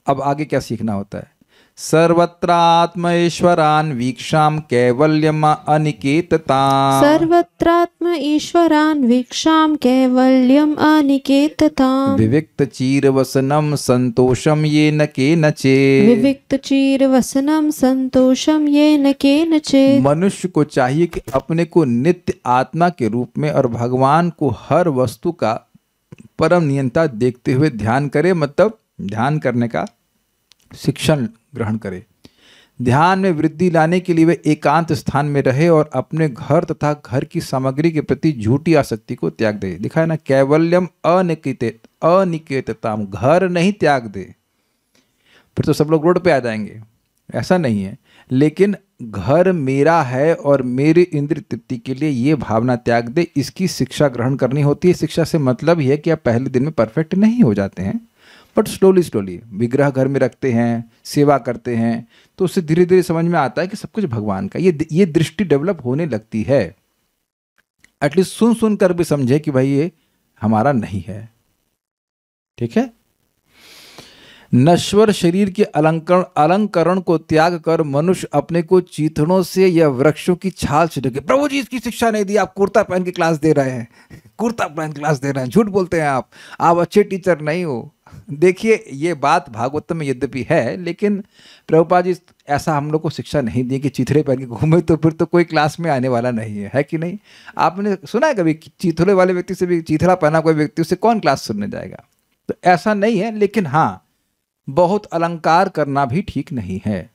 अब आगे क्या सीखना होता है? सर्वत्रात्म ईश्वरान वीक्षाम कैवल्यम अनिकेतताम्। सर्वत्रात्म ईश्वरान् वीक्षां कैवल्यम् अनिकेतताम्। विविक्त चीर वसनम संतोषम ये न केनचित्। विविक्त चीर वसनम संतोषम ये न केनचित्। मनुष्य को चाहिए कि अपने को नित्य आत्मा के रूप में और भगवान को हर वस्तु का परम नियंता देखते हुए ध्यान करे, मतलब ध्यान करने का शिक्षण ग्रहण करे। ध्यान में वृद्धि लाने के लिए वे एकांत स्थान में रहे और अपने घर तथा घर की सामग्री के प्रति झूठी आसक्ति को त्याग दे। लिखा है ना, कैवल्यम अनिकेतताम, घर नहीं त्याग दे। फिर तो सब लोग रोड पे आ जाएंगे, ऐसा नहीं है। लेकिन घर मेरा है और मेरे इंद्रिय तृप्ति के लिए ये भावना त्याग दे, इसकी शिक्षा ग्रहण करनी होती है। शिक्षा से मतलब ही है कि आप पहले दिन में परफेक्ट नहीं हो जाते हैं, बट स्लोली स्लोली विग्रह घर में रखते हैं, सेवा करते हैं, तो उससे धीरे धीरे समझ में आता है कि सब कुछ भगवान का। ये दृष्टि डेवलप होने लगती है। एटलीस्ट सुन सुन कर भी समझे कि भाई ये हमारा नहीं है। ठीक है? नश्वर शरीर के अलंकरण को त्याग कर मनुष्य अपने को चीथड़ों से या वृक्षों की छाल से ढके। प्रभु जी इसकी शिक्षा नहीं दी, आप कुर्ता पहन के क्लास दे रहे हैं, कुर्ता पहन क्लास दे रहे हैं, झूठ बोलते हैं आप अच्छे टीचर नहीं हो। देखिए ये बात भागवतम में यद्यपि है, लेकिन प्रभुपाद जी ऐसा हम लोग को शिक्षा नहीं दी कि चीथड़े पहन के घूमे तो फिर तो कोई क्लास में आने वाला नहीं है कि नहीं? आपने सुना है कभी चीथड़े वाले व्यक्ति से भी, चीथड़ा पहना कोई व्यक्ति, उससे कौन क्लास सुनने जाएगा? तो ऐसा नहीं है। लेकिन हाँ, बहुत अलंकार करना भी ठीक नहीं है।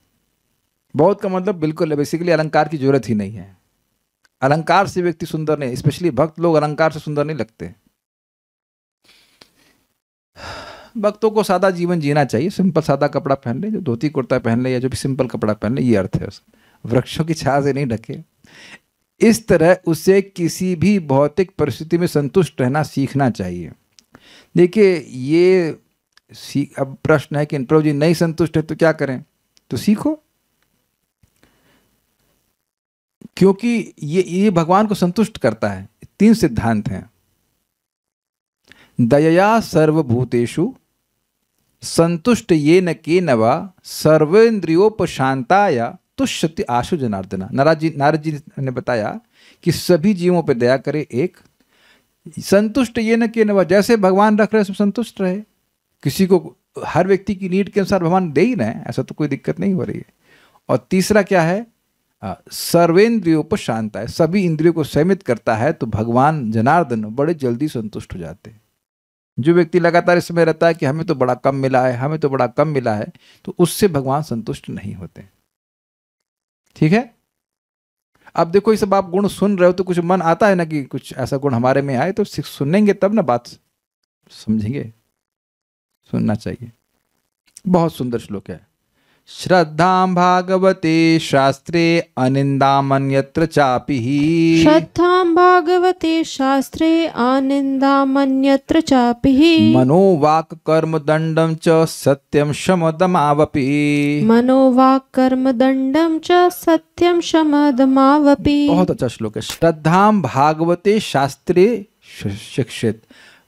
बहुत का मतलब बिल्कुल, बेसिकली अलंकार की जरूरत ही नहीं है। अलंकार से व्यक्ति सुंदर नहीं, स्पेशली भक्त लोग अलंकार से सुंदर नहीं लगते। भक्तों को सादा जीवन जीना चाहिए, सिंपल सादा कपड़ा पहन ले, जो धोती कुर्ता पहन ले या जो भी सिंपल कपड़ा पहन ले, ये अर्थ है उसका। वृक्षों की छाया से नहीं ढके। इस तरह उसे किसी भी भौतिक परिस्थिति में संतुष्ट रहना सीखना चाहिए। देखिए ये अब प्रश्न है कि प्रभु जी नहीं संतुष्ट है तो क्या करें? तो सीखो, क्योंकि ये भगवान को संतुष्ट करता है। 3 सिद्धांत हैं। दयया सर्वभूतेषु संतुष्ट ये न के नवा सर्वेन्द्रियोपशांताया तुष्यति आशु जनार्दना। नारद जी ने बताया कि सभी जीवों पर दया करे। एक संतुष्ट ये न के नवा, जैसे भगवान रख रहे सब संतुष्ट रहे। किसी को हर व्यक्ति की नीड के अनुसार भगवान दे ही रहे हैं, ऐसा तो कोई दिक्कत नहीं हो रही है। और तीसरा क्या है? सर्वेन्द्रियोपशांता है, सभी इंद्रियों को संयमित करता है, तो भगवान जनार्दन बड़े जल्दी संतुष्ट हो जाते हैं। जो व्यक्ति लगातार इसमें रहता है कि हमें तो बड़ा कम मिला है, हमें तो बड़ा कम मिला है, तो उससे भगवान संतुष्ट नहीं होते। ठीक है? अब देखो ये सब आप गुण सुन रहे हो तो कुछ मन आता है ना कि कुछ ऐसा गुण हमारे में आए, तो सुनेंगे तब ना बात समझेंगे। सुनना चाहिए। बहुत सुंदर श्लोक है। श्रद्धां भागवते शास्त्रे अनिंदामन्यत्र चापि। श्रद्धां भागवते शास्त्रे आनिन्दामन्यत्र चापि। मनोवाक् कर्म दंडम च सत्यम शमदमावपि। मनोवाक् कर्म दंडम च सत्यम शमदमावपि। बहुत अच्छा श्लोक है। श्रद्धां भागवते शास्त्रे शिक्षित,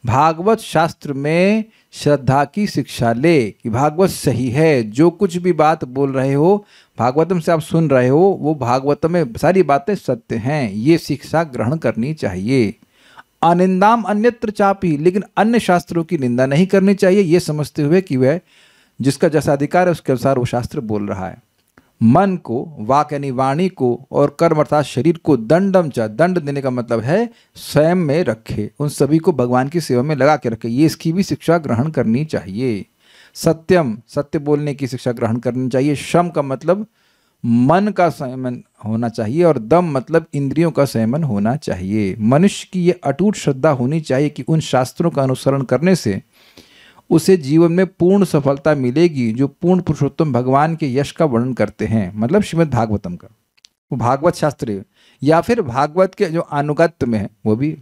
भागवत शास्त्र में श्रद्धा की शिक्षा ले कि भागवत सही है, जो कुछ भी बात बोल रहे हो, भागवतम से आप सुन रहे हो, वो भागवतम में सारी बातें सत्य हैं, ये शिक्षा ग्रहण करनी चाहिए। अनिंदाम अन्यत्र चापि, लेकिन अन्य शास्त्रों की निंदा नहीं करनी चाहिए, ये समझते हुए कि वह जिसका जैसा अधिकार है उसके अनुसार वो शास्त्र बोल रहा है। मन को, वाक यानी वाणी को, और कर्म अर्थात शरीर को दंडम च, दंड देने का मतलब है स्वयं में रखे, उन सभी को भगवान की सेवा में लगा के रखे, ये इसकी भी शिक्षा ग्रहण करनी चाहिए। सत्यम, सत्य बोलने की शिक्षा ग्रहण करनी चाहिए। शम का मतलब मन का संयमन होना चाहिए, और दम मतलब इंद्रियों का संयमन होना चाहिए। मनुष्य की ये अटूट श्रद्धा होनी चाहिए कि उन शास्त्रों का अनुसरण करने से उसे जीवन में पूर्ण सफलता मिलेगी, जो पूर्ण पुरुषोत्तम भगवान के यश का वर्णन करते हैं, मतलब श्रीमद् भागवतम का, वो भागवत शास्त्र है। या फिर भागवत के जो अनुगत्य में है, वो भी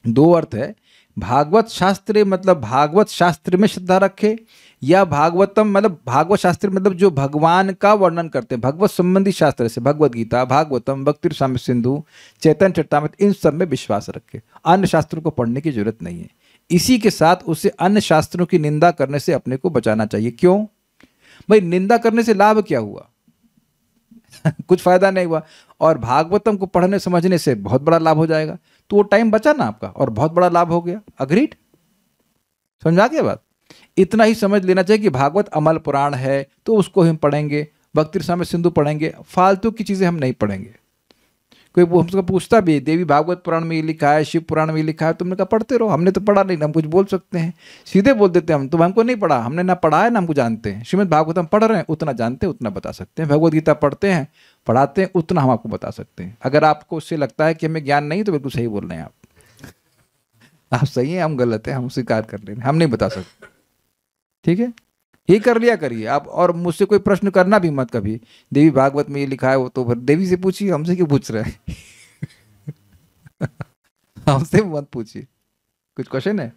दो अर्थ है। भागवत शास्त्र मतलब भागवत शास्त्र में श्रद्धा रखे, या भागवतम मतलब भागवत शास्त्र मतलब जो भगवान का वर्णन करते हैं, भगवत संबंधी शास्त्र से भगवत गीता, भागवतम, भक्ति रसामृत सिंधु, चैतन्य चरितामृत, इन सब में विश्वास रखे। अन्य शास्त्रों को पढ़ने की जरूरत नहीं है। इसी के साथ उसे अन्य शास्त्रों की निंदा करने से अपने को बचाना चाहिए। क्यों भाई, निंदा करने से लाभ क्या हुआ? कुछ फायदा नहीं हुआ। और भागवतम को पढ़ने समझने से बहुत बड़ा लाभ हो जाएगा, तो वो टाइम बचा ना आपका, और बहुत बड़ा लाभ हो गया। अग्रीड? समझा क्या बात? इतना ही समझ लेना चाहिए कि भागवत अमल पुराण है तो उसको हम पढ़ेंगे, भक्ति रसामृत सिंधु पढ़ेंगे, फालतू की चीजें हम नहीं पढ़ेंगे। कोई वो हमसे पूछता भी, देवी भागवत पुराण में ये लिखा है, शिव पुराण में ये लिखा है, तुमने कहा पढ़ते रहो, हमने तो पढ़ा नहीं, हम कुछ बोल सकते हैं, सीधे बोल देते हैं हम, तुम हमको नहीं पढ़ा, हमने ना पढ़ा है ना हमको जानते हैं। श्रीमद् भागवतम पढ़ रहे हैं, उतना जानते हैं उतना बता सकते हैं। भगवद गीता पढ़ते हैं, पढ़ाते हैं, उतना हम आपको बता सकते हैं। अगर आपको उससे लगता है कि हमें ज्ञान नहीं, तो बिल्कुल सही बोल रहे हैं आप सही हैं, हम गलत हैं, हम स्वीकार कर लेंगे, हम नहीं बता सकते। ठीक है, ये कर लिया करिए आप, और मुझसे कोई प्रश्न करना भी मत कभी, देवी भागवत में ये लिखा है, वो तो फिर देवी से पूछिए, हमसे क्यों पूछ रहे हैं? हमसे मत पूछिए। कुछ क्वेश्चन है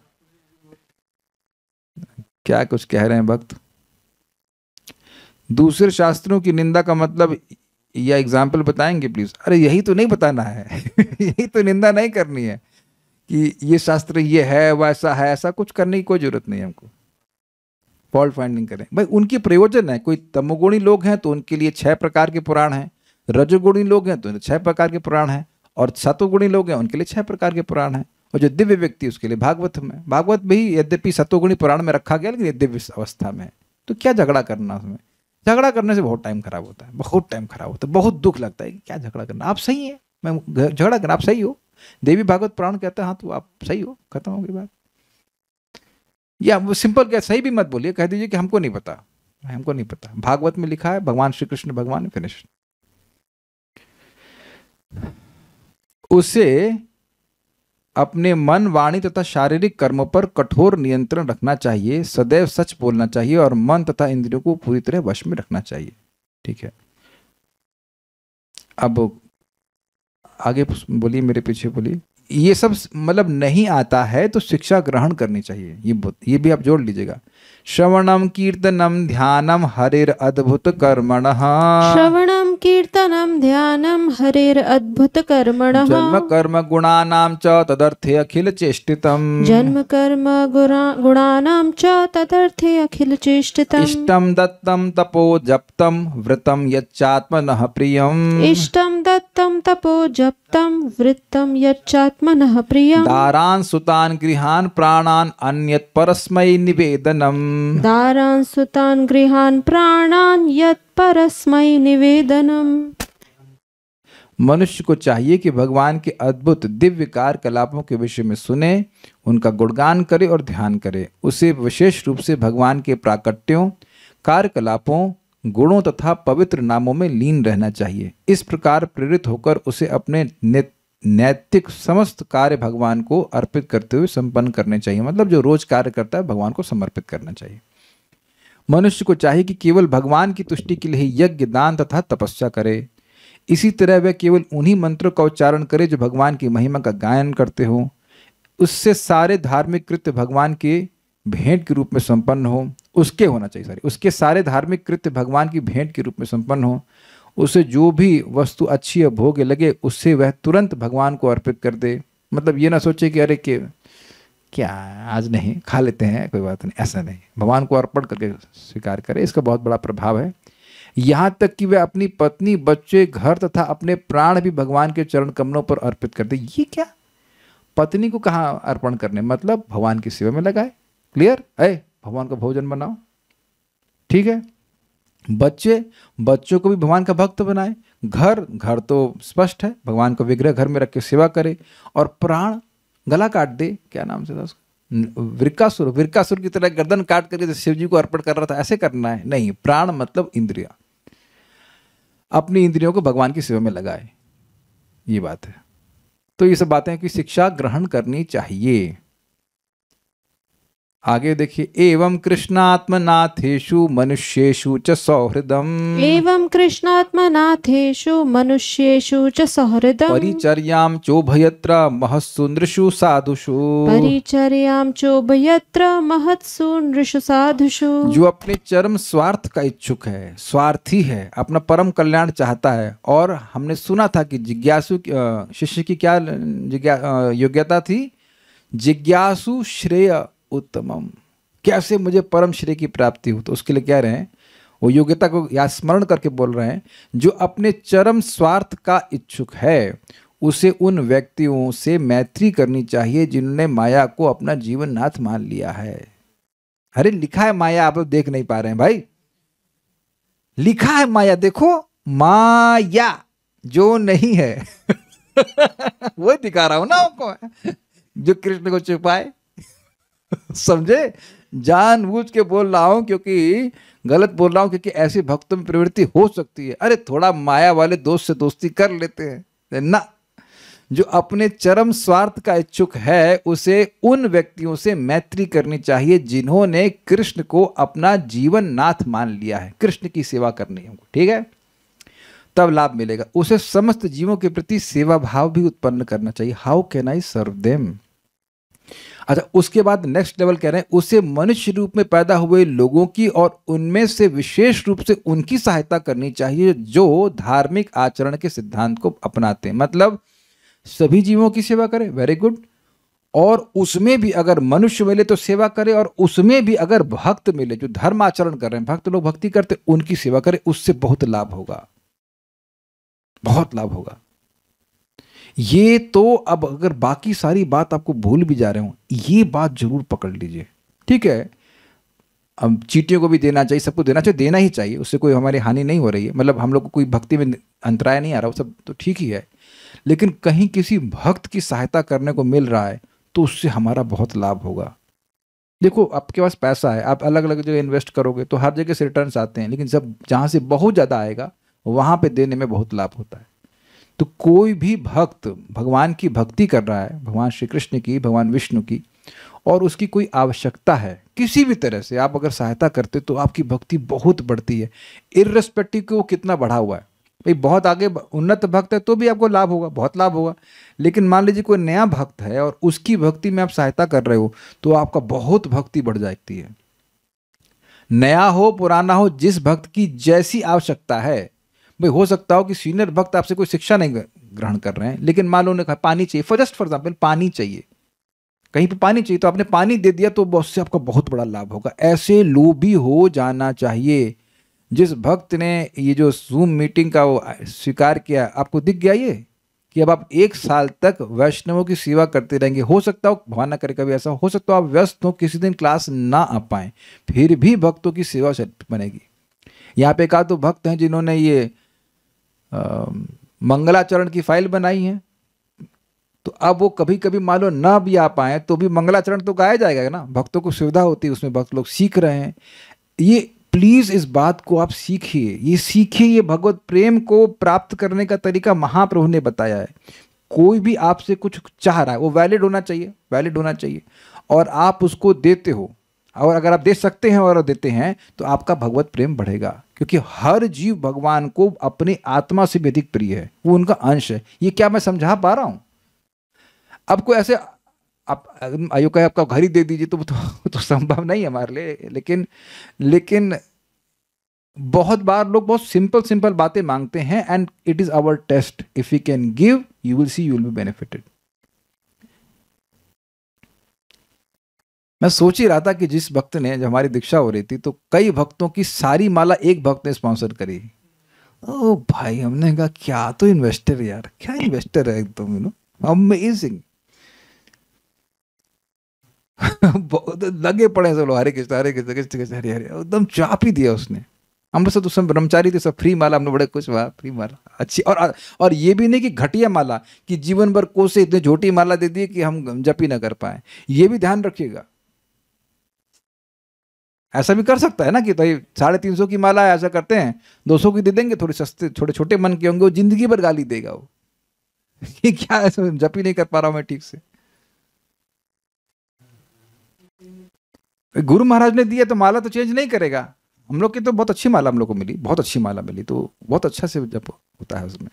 क्या? कुछ कह रहे हैं भक्त? दूसरे शास्त्रों की निंदा का मतलब या एग्जाम्पल बताएंगे प्लीज? अरे यही तो नहीं बताना है। यही तो निंदा नहीं करनी है कि ये शास्त्र ये है, वैसा है, ऐसा कुछ करने की कोई जरूरत नहीं है हमको। फॉल्ट फाइंडिंग करें भाई, उनकी प्रयोजन है। कोई तमोगुणी लोग हैं तो उनके लिए 6 प्रकार के पुराण हैं, रजोगुणी लोग हैं तो 6 प्रकार के पुराण हैं, और सतोगुणी लोग हैं उनके लिए 6 प्रकार के पुराण हैं, और जो दिव्य व्यक्ति उसके लिए भागवत में। भागवत भी यद्यपि सतोगुणी पुराण में रखा गया, लेकिन दिव्य अवस्था में है, तो क्या झगड़ा करना उसमें? झगड़ा करने से बहुत टाइम खराब होता है, बहुत टाइम खराब होता है, बहुत दुख लगता है कि क्या झगड़ा करना, आप सही है, मैं झगड़ा करना, आप सही हो, देवी भागवत पुराण कहता है हाँ तो आप सही हो, खत्म हो गई बात। या वो सिंपल क्या, सही भी मत बोलिए, कह दीजिए कि हमको नहीं पता, हमको नहीं पता, भागवत में लिखा है, भगवान श्री कृष्ण भगवान ने, फिनिश। उसे अपने मन, वाणी तथा शारीरिक कर्मों पर कठोर नियंत्रण रखना चाहिए, सदैव सच बोलना चाहिए, और मन तथा इंद्रियों को पूरी तरह वश में रखना चाहिए। ठीक है, अब आगे बोलिए, मेरे पीछे बोलिए। ये सब मतलब नहीं आता है तो शिक्षा ग्रहण करनी चाहिए, ये भी आप जोड़ लीजिएगा। श्रवणम कीर्तनम ध्यानम हरेर अद्भुत कर्मणः। श्रवणम कीर्तनम ध्यानम हरेर अद्भुत कर्मणः। जन्म कर्म गुणानां च तदर्थे अखिल चेष्टितम्। जन्म कर्म गुणानां च तदर्थे अखिल चेष्टितम्। इष्टं दत्तं तपो जप्तं व्रतं यच्चात्मनः प्रियम्। इष्टं दत्तं तपो जप्तं वृत्तं यच्चात्मनः प्रियम्। दारान् सुतान् गृहान् प्राणान् अन्यत् परस्मै निवेदनम्। दारान् सुतान् गृहान् प्राणान् यत् परस्मै निवेदनम्। मनुष्य को चाहिए कि भगवान के अद्भुत दिव्य कार्यकलापों के विषय में सुने, उनका गुणगान करे और ध्यान करे। उसे विशेष रूप से भगवान के प्राकट्यों, कार्यकलापों, गुणों तथा पवित्र नामों में लीन रहना चाहिए। इस प्रकार प्रेरित होकर उसे अपने नैतिक समस्त कार्य भगवान को अर्पित करते हुए संपन्न करने चाहिए। मतलब जो रोज कार्य करता है भगवान को समर्पित करना चाहिए। मनुष्य को चाहिए कि केवल भगवान की तुष्टि के लिए ही यज्ञ, दान तथा तपस्या करे। इसी तरह वह केवल उन्हीं मंत्रों का उच्चारण करे जो भगवान की महिमा का गायन करते हो। उससे सारे धार्मिक कृत्य भगवान के भेंट के रूप में संपन्न हो। उसके होना चाहिए सारी, उसके सारे धार्मिक कृत्य भगवान की भेंट के रूप में संपन्न हो। उसे जो भी वस्तु अच्छी या भोग्य लगे उससे वह तुरंत भगवान को अर्पित कर दे। मतलब ये ना सोचे कि अरे क्या आज नहीं, खा लेते हैं कोई बात नहीं, ऐसा नहीं। भगवान को अर्पण करके स्वीकार करे। इसका बहुत बड़ा प्रभाव है। यहाँ तक कि वह अपनी पत्नी, बच्चे, घर तथा अपने प्राण भी भगवान के चरण कमलों पर अर्पित कर दे। ये क्या, पत्नी को कहाँ अर्पण करने, मतलब भगवान की सेवा में लगाए। क्लियर है? भगवान का भोजन बनाओ, ठीक है। बच्चों को भी भगवान का भक्त बनाए। घर तो स्पष्ट है, भगवान का विग्रह घर में रख के सेवा करे। और प्राण, गला काट दे, क्या नाम से था उसका, वृकासुर की तरह गर्दन काट करके शिव जी को अर्पण कर रहा था, ऐसे करना है नहीं। प्राण मतलब इंद्रिया, अपनी इंद्रियों को भगवान की सेवा में लगाए, ये बात है। तो ये सब बातें की शिक्षा ग्रहण करनी चाहिए। आगे देखिए, एवं कृष्णात्मनाथेषु मनुष्येषु च सौहृदम, एवं कृष्णात्मनाथेषु मनुष्येषु च सौहृदम् परिचर्यां चोभयत्र महत्सु नृषु साधुषु, परिचर्यां चोभयत्र महत्सु नृषु साधुषु। जो अपने चरम स्वार्थ का इच्छुक है, स्वार्थी है, अपना परम कल्याण चाहता है। और हमने सुना था कि जिज्ञासु शिष्य की क्या योग्यता थी, जिज्ञासु श्रेय उत्तमम, कैसे मुझे परम श्रेय की प्राप्ति हो। तो उसके लिए कह रहे हैं, वो योग्यता को याद स्मरण करके बोल रहे हैं, जो अपने चरम स्वार्थ का इच्छुक है उसे उन व्यक्तियों से मैत्री करनी चाहिए जिन्होंने माया को अपना जीवन नाथ मान लिया है। अरे लिखा है माया, आप लोग देख नहीं पा रहे हैं भाई, लिखा है माया, देखो माया जो नहीं है वो दिखा रहा हूं ना आपको, जो कृष्ण को छुपाए। समझे? जानबूझ के बोल रहा हूं, क्योंकि गलत बोल रहा हूं, क्योंकि ऐसे भक्तों में प्रवृत्ति हो सकती है। अरे थोड़ा माया वाले दोस्त से दोस्ती कर लेते हैं ना। जो अपने चरम स्वार्थ का इच्छुक है उसे उन व्यक्तियों से मैत्री करनी चाहिए जिन्होंने कृष्ण को अपना जीवन नाथ मान लिया है। कृष्ण की सेवा करनी है हमको, ठीक है, तब लाभ मिलेगा। उसे समस्त जीवों के प्रति सेवा भाव भी उत्पन्न करना चाहिए। How can I serve them. अच्छा, उसके बाद नेक्स्ट लेवल कह रहे हैं, उसे मनुष्य रूप में पैदा हुए लोगों की और उनमें से विशेष रूप से उनकी सहायता करनी चाहिए जो धार्मिक आचरण के सिद्धांत को अपनाते हैं। मतलब सभी जीवों की सेवा करे, वेरी गुड। और उसमें भी अगर मनुष्य मिले तो सेवा करे, और उसमें भी अगर भक्त मिले जो धर्म आचरण कर रहे हैं, भक्त लोग भक्ति करते, उनकी सेवा करे, उससे बहुत लाभ होगा, बहुत लाभ होगा। ये तो अब अगर बाकी सारी बात आपको भूल भी जा रहे हो, ये बात जरूर पकड़ लीजिए, ठीक है। अब चीटियों को भी देना चाहिए, सबको देना चाहिए, देना ही चाहिए, उससे कोई हमारी हानि नहीं हो रही है। मतलब हम लोग को कोई भक्ति में अंतराय नहीं आ रहा, वो सब तो ठीक ही है। लेकिन कहीं किसी भक्त की सहायता करने को मिल रहा है तो उससे हमारा बहुत लाभ होगा। देखो, आपके पास पैसा है, आप अलग अलग जगह इन्वेस्ट करोगे तो हर जगह से रिटर्न्स आते हैं, लेकिन जब जहाँ से बहुत ज़्यादा आएगा वहाँ पे देने में बहुत लाभ होता है। तो कोई भी भक्त भगवान की भक्ति कर रहा है, भगवान श्री कृष्ण की, भगवान विष्णु की, और उसकी कोई आवश्यकता है किसी भी तरह से, आप अगर सहायता करते तो आपकी भक्ति बहुत बढ़ती है, इर्रेस्पेक्टिव कि वो कितना बढ़ा हुआ है। भाई बहुत आगे उन्नत भक्त है तो भी आपको लाभ होगा, बहुत लाभ होगा। लेकिन मान लीजिए कोई नया भक्त है और उसकी भक्ति में आप सहायता कर रहे हो तो आपका बहुत भक्ति बढ़ जाती है। नया हो पुराना हो, जिस भक्त की जैसी आवश्यकता है। भाई हो सकता हो कि सीनियर भक्त आपसे कोई शिक्षा नहीं ग्रहण कर रहे हैं, लेकिन मान लो उन्हें कहा पानी चाहिए, जस्ट फॉर एग्जाम्पल पानी चाहिए, कहीं पे पानी चाहिए तो आपने पानी दे दिया, तो उससे आपका बहुत बड़ा लाभ होगा। ऐसे लोभी हो जाना चाहिए। जिस भक्त ने ये जो जूम मीटिंग का वो स्वीकार किया, आपको दिख गया ये कि अब आप 1 साल तक वैष्णवों की सेवा करते रहेंगे। हो सकता हो, भगवान ना करे कभी ऐसा हो सकता हो आप व्यस्त हो, किसी दिन क्लास ना आ पाए, फिर भी भक्तों की सेवा बनेगी। यहाँ पे एक आध तो भक्त हैं जिन्होंने ये मंगलाचरण की फाइल बनाई है, तो अब वो कभी कभी मान लो ना भी आ पाए तो भी मंगलाचरण तो गाया जाएगा ना, भक्तों को सुविधा होती है, उसमें भक्त लोग सीख रहे हैं। ये प्लीज इस बात को आप सीखिए, ये सीखिए। ये भगवत प्रेम को प्राप्त करने का तरीका महाप्रभु ने बताया है। कोई भी आपसे कुछ चाह रहा है, वो वैलिड होना चाहिए, वैलिड होना चाहिए, और आप उसको देते हो, और अगर आप दे सकते हैं और देते हैं तो आपका भगवत प्रेम बढ़ेगा, क्योंकि हर जीव भगवान को अपनी आत्मा से भी अधिक प्रिय है, वो उनका अंश है। ये क्या मैं समझा पा रहा हूं? अब कोई ऐसे आप आयु का आपका घर ही दे दीजिए तो संभव नहीं है हमारे लिए, लेकिन बहुत बार लोग बहुत सिंपल सिंपल बातें मांगते हैं, and it is our test. If you can give you will see, you will be benefited. मैं सोच ही रहा था कि जिस भक्त ने, जब हमारी दीक्षा हो रही थी तो कई भक्तों की सारी माला एक भक्त ने स्पॉन्सर करी। ओ भाई, हमने कहा क्या तो इन्वेस्टर यार, क्या इन्वेस्टर है एकदम, यू नो, अमेजिंग। बहुत लगे पड़े सब लोग, हरे कृष्ण हरे कृष्ण कृष्ण कृष्ण हरे हरे, एकदम चाप ही दिया उसने। हम लोग सब तो सब ब्रह्मचारी थे, सब फ्री माला, हमने बड़े कुछ हुआ फ्री माला अच्छी। और ये भी नहीं कि घटिया माला, कि जीवन भर कोसे इतनी छोटी माला दे दी कि हम जप ही ना कर पाए। ये भी ध्यान रखिएगा, ऐसा भी कर सकता है ना कि भाई 350 की माला है, ऐसा करते हैं 200 की दे देंगे, थोड़े सस्ते छोटे छोटे मन के होंगे, वो जिंदगी भर गाली देगा वो कि क्या ऐसा जप ही नहीं कर पा रहा हूं मैं ठीक से। गुरु महाराज ने दिया तो माला तो चेंज नहीं करेगा। हम लोग की तो बहुत अच्छी माला हम लोग को मिली, बहुत अच्छी माला मिली, तो बहुत अच्छा से जप होता है उसमें।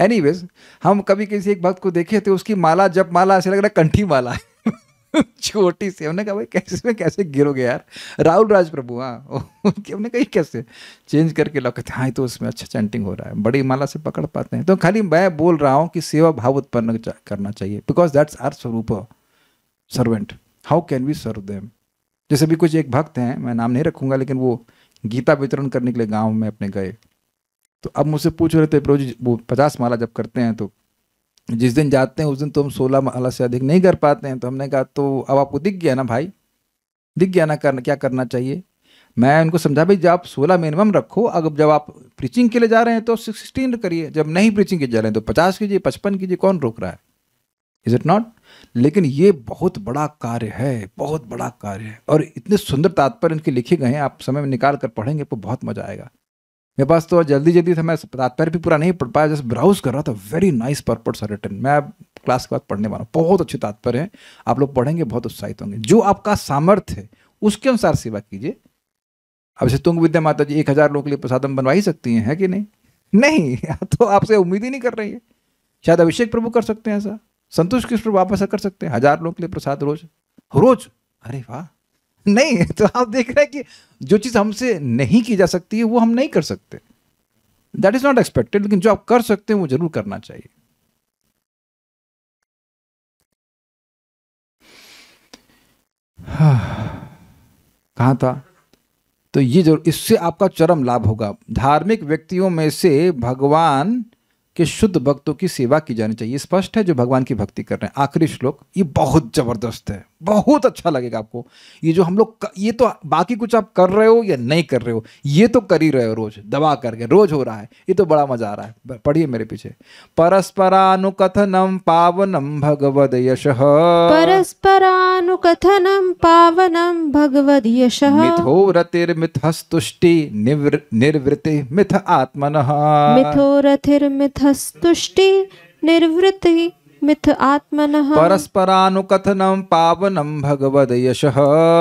एनीवेज, हम कभी किसी एक भक्त को देखे तो उसकी माला, जप माला ऐसे लग रहा है कंठी माला है छोटी सी। हमने कहा भाई कैसे में कैसे गिरोगे यार, राहुल राज प्रभु, हाँ हमने कहा कैसे चेंज करके लो, कहते हाँ तो उसमें अच्छा चैंटिंग हो रहा है, बड़ी माला से पकड़ पाते हैं। तो खाली मैं बोल रहा हूँ कि सेवा भाव उत्पन्न करना चाहिए, बिकॉज दैट्स आवर स्वरूप servant, how can we serve them. जैसे भी कुछ एक भक्त हैं, मैं नाम नहीं रखूंगा, लेकिन वो गीता वितरण करने के लिए गांव में अपने गए, तो अब मुझसे पूछ रहे थे प्रभु जी, वो 50 माला जब करते हैं तो जिस दिन जाते हैं उस दिन तो हम 16 माला से अधिक नहीं कर पाते हैं। तो हमने कहा तो अब आपको दिख गया ना भाई, दिख गया ना करना क्या करना चाहिए। मैं उनको समझा भाई जब आप 16 मिनिमम रखो, अगर जब आप प्रीचिंग के लिए जा रहे हैं तो 16 करिए, जब नहीं प्रीचिंग के जा रहे हैं तो 50 कीजिए, 55 कीजिए, कौन रोक रहा है, इज इट नॉट। लेकिन ये बहुत बड़ा कार्य है, बहुत बड़ा कार्य है, और इतने सुंदर तात्पर्य इनके लिखे गए हैं, आप समय में निकाल कर पढ़ेंगे तो बहुत मजा आएगा। मेरे पास तो जल्दी जल्दी था, मैं तात्पर्य भी पूरा नहीं पढ़ पाया, जस्ट ब्राउज कर रहा था। Very nice purports are written. मैं क्लास के बाद पढ़ने वाला हूँ, बहुत अच्छे तात्पर्य हैं, आप लोग पढ़ेंगे बहुत उत्साहित होंगे। जो आपका सामर्थ्य है उसके अनुसार सेवा कीजिए। अब जैसे तुंग विद्या माता जी 1000 लोगों के लिए प्रसादम बनवा ही सकती हैं, है कि नहीं? नहीं तो आपसे उम्मीद ही नहीं कर रही है। शायद अभिषेक प्रभु कर सकते हैं ऐसा, संतोष कृष्ण प्रभु आप ऐसा कर सकते हैं, 1000 लोगों के लिए प्रसाद रोज रोज। अरे वाह, नहीं तो आप देख रहे हैं कि जो चीज हमसे नहीं की जा सकती है वो हम नहीं कर सकते, दैट इज नॉट एक्सपेक्टेड। लेकिन जो आप कर सकते हैं वो जरूर करना चाहिए। कहां था? तो ये जरूर, इससे आपका चरम लाभ होगा। धार्मिक व्यक्तियों में से भगवान कि शुद्ध भक्तों की सेवा की जानी चाहिए। स्पष्ट है जो भगवान की भक्ति कर रहे हैं। आखिरी श्लोक ये बहुत जबरदस्त है, बहुत अच्छा लगेगा आपको। ये जो हम लोग ये तो बाकी कुछ आप कर रहे हो या नहीं कर रहे हो, ये तो कर ही रहे हो, रोज दबा करके रोज हो रहा है, ये तो बड़ा मजा आ रहा है। पढ़िए मेरे पीछे। परस्परानुकथनम पावनम भगवद यशः, परस्परानुकथनं पावनं भगवद्यशः, मिथो रतिर्मिथस्तुष्टि निर्वृति मिथ आत्मनः, मिथो रतिर्मिथस्तुष्टि निर्वृति मिथ आत्मनः। परस्परानुकथनं पावनं भगवद यशः,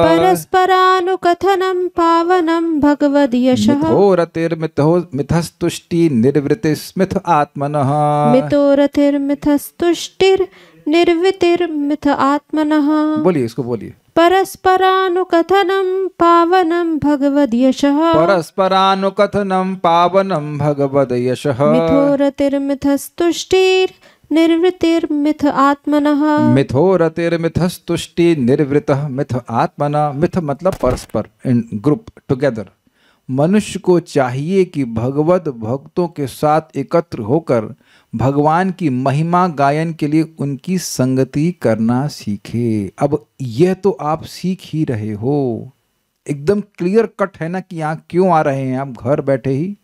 परस्परानुकथनं पावनं भगवद्यशः, मिथो रतिर्मिथस्तुष्टि निर्वृतिस्मिथ आत्मनः, मिथो रतिर्मिथस्तुष्टिर्निर्वृतिर्मिथ आत्मनः। बोलिए, इसको बोलिए। परस्परानुकथनं पावनं भगवद्यशः, परस्परानुकथनं पावनं भगवद यशः, मिथो रतिर्मिथस्तुष्टिर्निर्वृतिर्मिथ आत्मनः, मिथो रतिर्मिथस्तुष्टि निर्वृतः मिथ आत्मना। मिथ मतलब परस्पर, इन ग्रुप, टुगेदर। मनुष्य को चाहिए कि भगवत भक्तों के साथ एकत्र होकर भगवान की महिमा गायन के लिए उनकी संगति करना सीखे। अब यह तो आप सीख ही रहे हो, एकदम क्लियर कट है ना कि यहाँ क्यों आ रहे हैं आप। घर बैठे ही,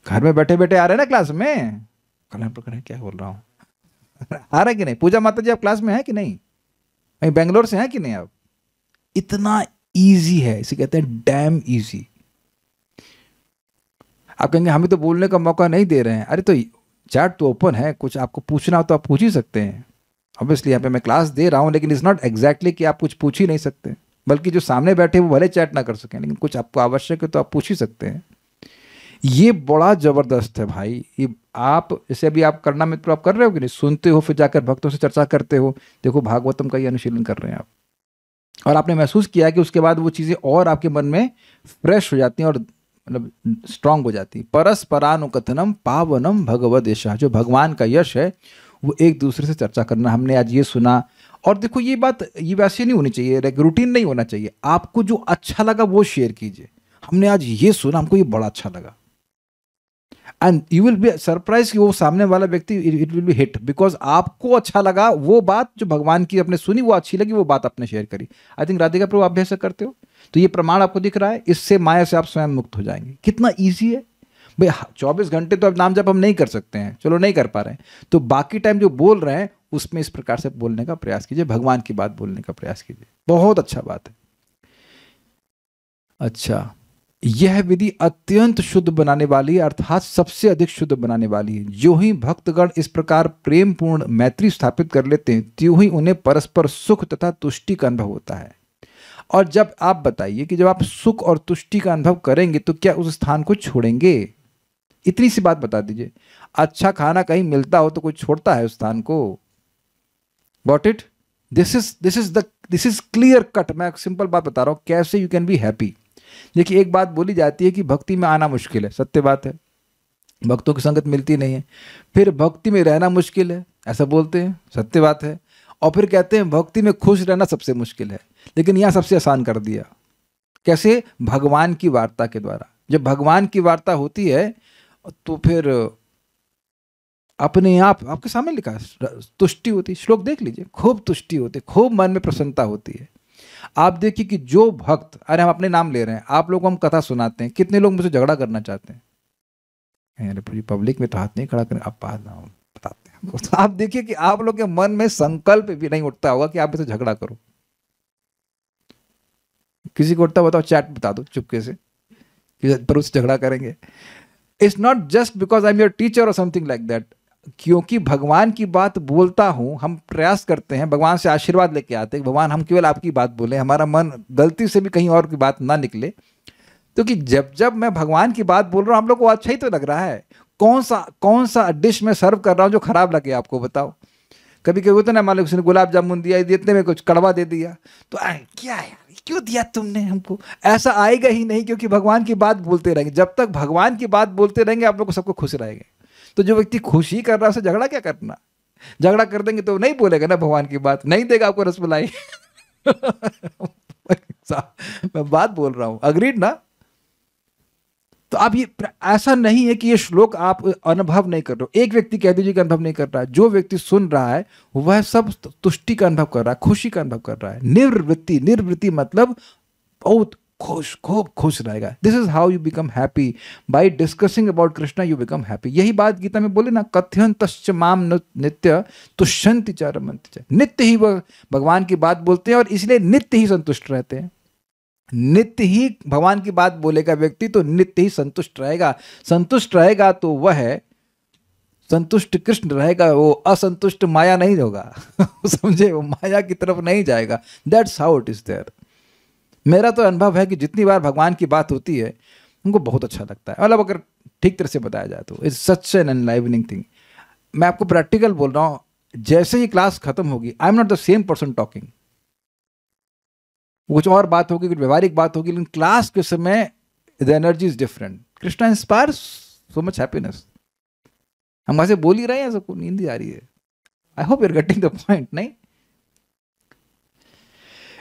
घर में बैठे बैठे आ रहे हैं ना क्लास में। कल्याण प्रकरण क्या बोल रहा हूँ आ रहे कि नहीं? पूजा माता जी आप क्लास में है कि नहीं? वहीं बेंगलोर से हैं कि नहीं आप? इतना इजी है, इसे कहते हैं डैम इजी। आप कहेंगे हमें तो बोलने का मौका नहीं दे रहे हैं। अरे तो चैट तो ओपन है, कुछ आपको पूछना हो तो आप पूछ ही सकते हैं। ऑब्वियसली यहाँ पे मैं क्लास दे रहा हूँ, लेकिन इट्स नॉट एग्जैक्टली कि आप कुछ पूछ ही नहीं सकते। बल्कि जो सामने बैठे वो भले चैट ना कर सकें, लेकिन कुछ आपको आवश्यक है तो आप पूछ ही सकते हैं। ये बड़ा जबरदस्त है भाई। ये आप जैसे अभी आप करना मित्र आप कर रहे हो कि नहीं, सुनते हो फिर जाकर भक्तों से चर्चा करते हो, देखो भागवतम का ही अनुशीलन कर रहे हैं आप, और आपने महसूस किया कि उसके बाद वो चीज़ें और आपके मन में फ्रेश हो जाती हैं और मतलब स्ट्रांग हो जाती है। परस्परानुकथनम पावनम भगवद यशः, जो भगवान का यश है वो एक दूसरे से चर्चा करना। हमने आज ये सुना, और देखो ये बात ये वैसे नहीं होनी चाहिए, रूटीन नहीं होना चाहिए। आपको जो अच्छा लगा वो शेयर कीजिए। हमने आज ये सुना, हमको ये बड़ा अच्छा लगा, and you will be surprise कि वो सामने वाला व्यक्ति it will be hit, because आपको अच्छा लगा वो बात जो भगवान की आपने सुनी, वो अच्छी लगी, वो बात आपने शेयर करी। आई थिंक राधिका प्रभु आप भी ऐसा करते हो, तो ये प्रमाण आपको दिख रहा है, इससे माया से आप स्वयं मुक्त हो जाएंगे। कितना ईजी है भाई। 24 घंटे तो अब नाम जप हम नहीं कर सकते हैं, चलो नहीं कर पा रहे हैं, तो बाकी टाइम जो बोल रहे हैं उसमें इस प्रकार से बोलने का प्रयास कीजिए, भगवान की बात बोलने का प्रयास कीजिए, बहुत अच्छा बात है। अच्छा, यह विधि अत्यंत शुद्ध बनाने वाली है, अर्थात सबसे अधिक शुद्ध बनाने वाली है। जो ही भक्तगण इस प्रकार प्रेम पूर्ण मैत्री स्थापित कर लेते हैं, त्यों ही उन्हें परस्पर सुख तथा तुष्टि का अनुभव होता है। और जब आप बताइए कि जब आप सुख और तुष्टि का अनुभव करेंगे तो क्या उस स्थान को छोड़ेंगे? इतनी सी बात बता दीजिए। अच्छा खाना कहीं मिलता हो तो कोई छोड़ता है उस स्थान को? Got it? This is clear cut. मैं एक सिंपल बात बता रहा हूं कैसे यू कैन बी हैप्पी। देखिए, एक बात बोली जाती है कि भक्ति में आना मुश्किल है, सत्य बात है, भक्तों की संगत मिलती नहीं है। फिर भक्ति में रहना मुश्किल है, ऐसा बोलते हैं, सत्य बात है। और फिर कहते हैं भक्ति में खुश रहना सबसे मुश्किल है, लेकिन यहाँ सबसे आसान कर दिया। कैसे? भगवान की वार्ता के द्वारा। जब भगवान की वार्ता होती है तो फिर अपने आप आपके सामने लिखा है तुष्टि होती। श्लोक देख लीजिए, खूब तुष्टि होती, खूब मन में प्रसन्नता होती है। आप देखिए कि जो भक्त, अरे हम अपने नाम ले रहे हैं, आप लोगों को हम कथा सुनाते हैं, कितने लोग मुझसे झगड़ा करना चाहते हैं? अरे पब्लिक में तो हाथ नहीं खड़ा करें, आप बताते हैं। तो आप देखिए कि आप लोग के मन में संकल्प भी नहीं उठता होगा कि आप इससे झगड़ा करो। किसी को उठता बताओ, चैट बता दो चुपके से कि पर उससे झगड़ा करेंगे। It's not just because I am your teacher और समथिंग लाइक दैट। क्योंकि भगवान की बात बोलता हूं, हम प्रयास करते हैं, भगवान से आशीर्वाद लेके आते हैं, भगवान हम केवल आपकी बात बोले, हमारा मन गलती से भी कहीं और की बात ना निकले। क्योंकि जब जब मैं भगवान की बात बोल रहा हूं, हम लोग को अच्छा ही तो लग रहा है। कौन सा डिश मैं सर्व कर रहा हूं जो खराब लगे आपको? बताओ। कभी कभी होता ना, मान लो किसी ने गुलाब जामुन दिया, इतने में कुछ कड़वा दे दिया, तो क्या यार क्यों दिया तुमने हमको? ऐसा आएगा ही नहीं, क्योंकि भगवान की बात बोलते रहेंगे। जब तक भगवान की बात बोलते रहेंगे, आप लोग को सबको खुश रहेंगे। तो जो व्यक्ति खुशी कर रहा है उसे झगड़ा क्या करना? झगड़ा कर देंगे तो नहीं बोलेगा ना भगवान की बात, नहीं देगा आपको रसमलाई। मैं बात बोल रहा हूं, अग्रीड ना? तो आप ये ऐसा नहीं है कि ये श्लोक आप अनुभव नहीं कर रहे हो। एक व्यक्ति कह दीजिए कि अनुभव नहीं कर रहा है, जो व्यक्ति सुन रहा है वह सब तुष्टि का अनुभव कर रहा है, खुशी का अनुभव कर रहा है। निर्वृत्ति, निर्वृत्ति मतलब बहुत खुश, खूब खुश रहेगा। This is how you become happy. By discussing about Krishna you become happy. यही बात गीता में बोले ना, कथयन्तश्च माम नित्य तुष्यन्ति च रमन्ति च। नित्य ही वह भगवान की बात बोलते हैं और इसलिए नित्य ही संतुष्ट रहते हैं। नित्य ही भगवान की बात बोलेगा व्यक्ति तो नित्य ही संतुष्ट रहेगा। संतुष्ट रहेगा तो वह संतुष्ट कृष्ण रहेगा, वो असंतुष्ट माया नहीं होगा। समझे? वो माया की तरफ नहीं जाएगा। That's how it is there. मेरा तो अनुभव है कि जितनी बार भगवान की बात होती है उनको बहुत अच्छा लगता है। मतलब अगर ठीक तरह से बताया जाए तो इट्स सच एन एनलाइवनिंग थिंग। मैं आपको प्रैक्टिकल बोल रहा हूँ, जैसे ही क्लास खत्म होगी, I am not the same person talking. कुछ और बात होगी, कुछ व्यवहारिक बात होगी, लेकिन क्लास के समय the energy is different. Krishna inspires so much happiness. हम वैसे बोल ही रहे हैं, सबको नींद ही आ रही है। I hope you are getting the point. नहीं,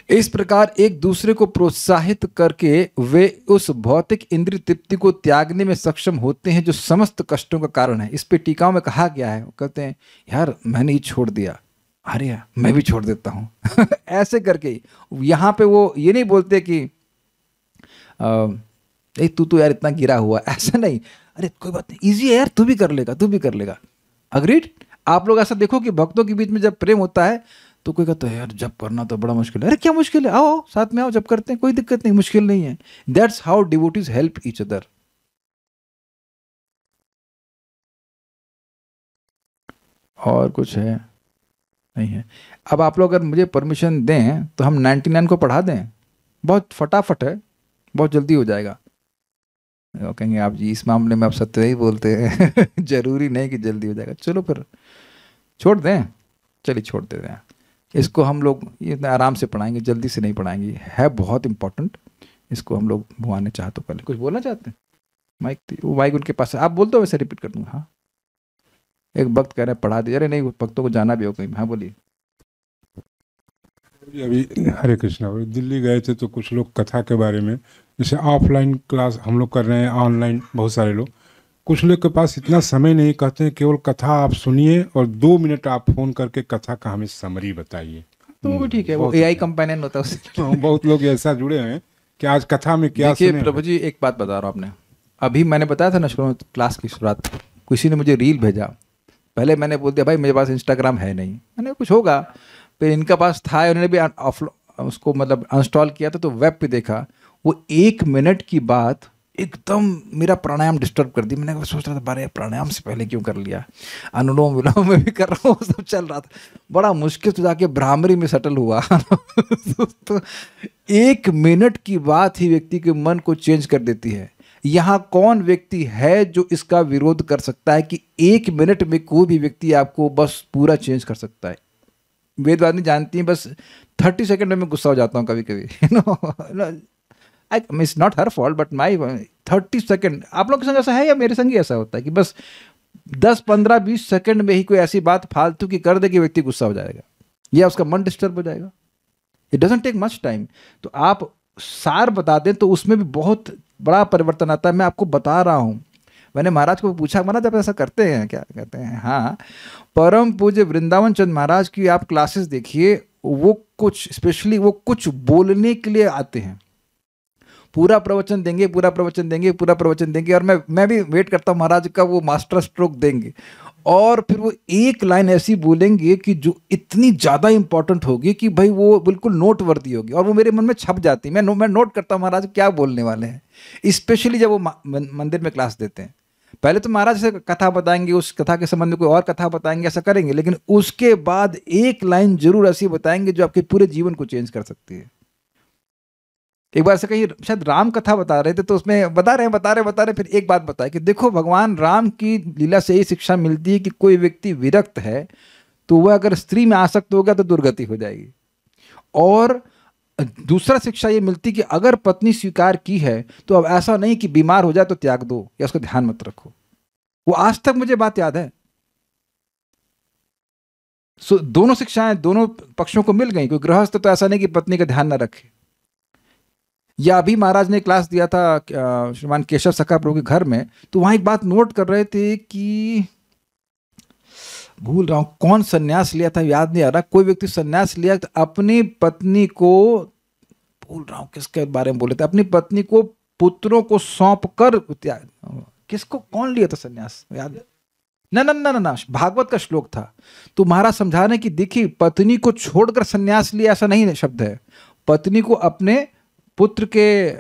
इस प्रकार एक दूसरे को प्रोत्साहित करके वे उस भौतिक इंद्रिय तृप्ति को त्यागने में सक्षम होते हैं जो समस्त कष्टों का कारण है। इस पे टीकाओं में कहा गया है, वो कहते हैं यार मैंने ही छोड़ दिया, अरे यार मैं भी छोड़ देता हूं। ऐसे करके यहां पे वो ये नहीं बोलते कि तू तो यार इतना गिरा हुआ, ऐसा नहीं, अरे कोई बात नहीं, इजी है यार, तू भी कर लेगा, तू भी कर लेगा। अग्रीड? आप लोग ऐसा देखो कि भक्तों के बीच में जब प्रेम होता है तो कोई कहता है यार जब करना तो बड़ा मुश्किल है। अरे क्या मुश्किल है, आओ साथ में आओ, जब करते हैं, कोई दिक्कत नहीं, मुश्किल नहीं है। That's how devotees help each other. और कुछ है? नहीं है। अब आप लोग अगर मुझे परमिशन दें तो हम 99 को पढ़ा दें। बहुत फटाफट है, बहुत जल्दी हो जाएगा। वो कहेंगे आप जी इस मामले में आप सत्य ही बोलते हैं जरूरी नहीं कि जल्दी हो जाएगा। चलो फिर छोड़ दें, चलिए छोड़ देते हैं इसको। हम लोग ये इतना आराम से पढ़ाएंगे, जल्दी से नहीं पढ़ाएंगे, है बहुत इंपॉर्टेंट। इसको हम लोग भगवान ने चाहा तो पहले कुछ बोलना चाहते हैं। माइक वो माइक उनके पास है, आप बोल दो, वैसे रिपीट कर दूंगा। हाँ, एक भक्त कह रहे हैं पढ़ा दीजिए। अरे नहीं, भक्तों को जाना भी हो कहीं। हाँ बोलिए। अभी हरे कृष्णा, अभी दिल्ली गए थे तो कुछ लोग कथा के बारे में, जैसे ऑफलाइन क्लास हम लोग कर रहे हैं, ऑनलाइन बहुत सारे लोग, कुछ लोग के पास इतना समय नहीं, कहते हैं केवल कथा आप सुनिए और 2 मिनट आप फोन करके कथा का हमें समरी बताइए। तो वो ठीक है, वो AI कंपेनियन होता है उससे। बहुत लोग ऐसा जुड़े हैं कि आज कथा में क्या देखिए सुने। प्रभु जी एक बात बता रहा हूँ आपने, अभी मैंने बताया था ना शुरू में क्लास की शुरुआत, किसी ने मुझे रील भेजा। पहले मैंने बोल दिया भाई मेरे पास इंस्टाग्राम है नहीं, मैंने कुछ होगा। फिर इनका पास था, उन्होंने भी उसको मतलब अनस्टॉल किया था, तो वेब पे देखा। वो 1 मिनट की बात एकदम मेरा प्राणायाम डिस्टर्ब कर दी। मैंने सोच रहा था बारे प्राणायाम से पहले क्यों कर लिया, अनुलोम विलोम में भी कर रहा हूँ, सब चल रहा था। बड़ा मुश्किल से जाके भ्रामरी में सेटल हुआ तो 1 मिनट की बात ही व्यक्ति के मन को चेंज कर देती है। यहाँ कौन व्यक्ति है जो इसका विरोध कर सकता है कि 1 मिनट में कोई भी व्यक्ति आपको बस पूरा चेंज कर सकता है। वेदवादी जानती हैं, बस 30 सेकंड में मैं गुस्सा हो जाता हूँ कभी कभी। It's not her fault but my 30 second. आप लोग के संग ऐसा है या मेरे संग ही ऐसा होता है कि बस 10, 15, 20 सेकंड में ही कोई ऐसी बात फालतू की कर दे कि व्यक्ति गुस्सा हो जाएगा या उसका मन डिस्टर्ब हो जाएगा। It doesn't take much time. तो आप सार बता दें तो उसमें भी बहुत बड़ा परिवर्तन आता है। मैं आपको बता रहा हूँ, मैंने महाराज को पूछा, महाराज आप ऐसा करते हैं क्या? कहते हैं हाँ। परम पूज्य वृंदावन चंद महाराज की आप क्लासेस देखिए, वो कुछ स्पेशली वो कुछ बोलने के लिए आते हैं, पूरा प्रवचन देंगे, पूरा प्रवचन देंगे, पूरा प्रवचन देंगे, और मैं भी वेट करता हूँ महाराज का वो मास्टर स्ट्रोक देंगे, और फिर वो एक लाइन ऐसी बोलेंगे कि जो इतनी ज़्यादा इंपॉर्टेंट होगी कि भाई वो बिल्कुल नोट वर्दी होगी और वो मेरे मन में छप जाती है। मैं नोट करता हूँ महाराज क्या बोलने वाले हैं, स्पेशली जब वो मंदिर में क्लास देते हैं। पहले तो महाराज से कथा बताएंगे, उस कथा के संबंध में कोई और कथा बताएंगे, ऐसा करेंगे, लेकिन उसके बाद एक लाइन जरूर ऐसी बताएंगे जो आपके पूरे जीवन को चेंज कर सकती है। एक बार से कहीं शायद राम कथा बता रहे थे, तो उसमें बता रहे फिर एक बात बताया कि देखो भगवान राम की लीला से यही शिक्षा मिलती है कि कोई व्यक्ति विरक्त है तो वह अगर स्त्री में आसक्त हो गया तो दुर्गति हो जाएगी। और दूसरा शिक्षा ये मिलती कि अगर पत्नी स्वीकार की है तो अब ऐसा नहीं कि बीमार हो जाए तो त्याग दो या उसका ध्यान मत रखो। वो आज तक मुझे बात याद है। दोनों शिक्षाएं दोनों पक्षों को मिल गई। कोई गृहस्थ तो ऐसा नहीं कि पत्नी का ध्यान न रखे। या अभी महाराज ने क्लास दिया था श्रीमान केशव सखा प्रभु के घर में, तो वहां एक बात नोट कर रहे थे कि भूल रहा हूं कौन सन्यास लिया था, याद नहीं आ रहा। कोई व्यक्ति सन्यास लिया तो अपनी पत्नी को, भूल रहा हूं किसके बारे में बोले थे, अपनी पत्नी को पुत्रों को सौंप कर, किसको कौन लिया था सन्यास, याद ना, भागवत का श्लोक था। तो महाराज समझा रहे कि देखिए पत्नी को छोड़कर सन्यास लिया ऐसा नहीं शब्द है, पत्नी को अपने पुत्र के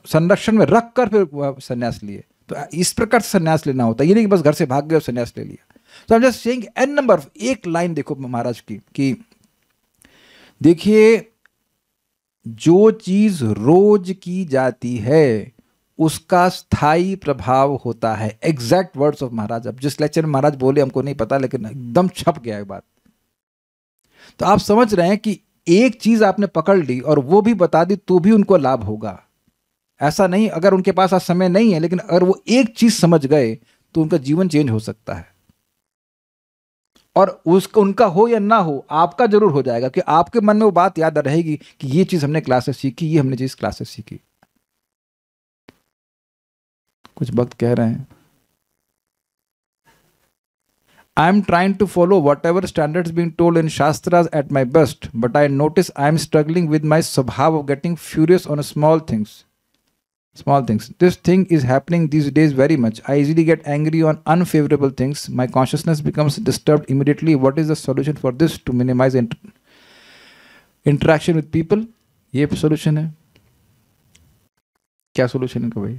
संरक्षण में रख कर फिर सन्यास लिए। तो इस प्रकार से सन्यास लेना होता है, ये नहीं कि बस घर से भाग गए और सन्यास ले लिया। तो I am just saying an number, एक लाइन देखो महाराज की कि देखिए जो चीज रोज की जाती है उसका स्थायी प्रभाव होता है। एग्जैक्ट वर्ड्स ऑफ महाराज। अब जिस लेक्चर में महाराज बोले हमको नहीं पता, लेकिन एकदम छप गया है बात। तो आप समझ रहे हैं कि एक चीज आपने पकड़ ली और वो भी बता दी तो भी उनको लाभ होगा। ऐसा नहीं अगर उनके पास आज समय नहीं है, लेकिन अगर वो एक चीज समझ गए तो उनका जीवन चेंज हो सकता है। और उसका उनका हो या ना हो, आपका जरूर हो जाएगा कि आपके मन में वो बात याद रहेगी कि ये चीज हमने क्लासेस सीखी, ये हमने चीज क्लासेस सीखी। कुछ वक्त कह रहे हैं I am trying to follow whatever standards being told in Shastras at my best, but I notice I am struggling with my swabhav of getting furious on small things. This thing is happening these days very much. I easily get angry on unfavorable things. My consciousness becomes disturbed immediately. What is the solution for this to minimize interaction with people? ये solution है। क्या solution है भाई?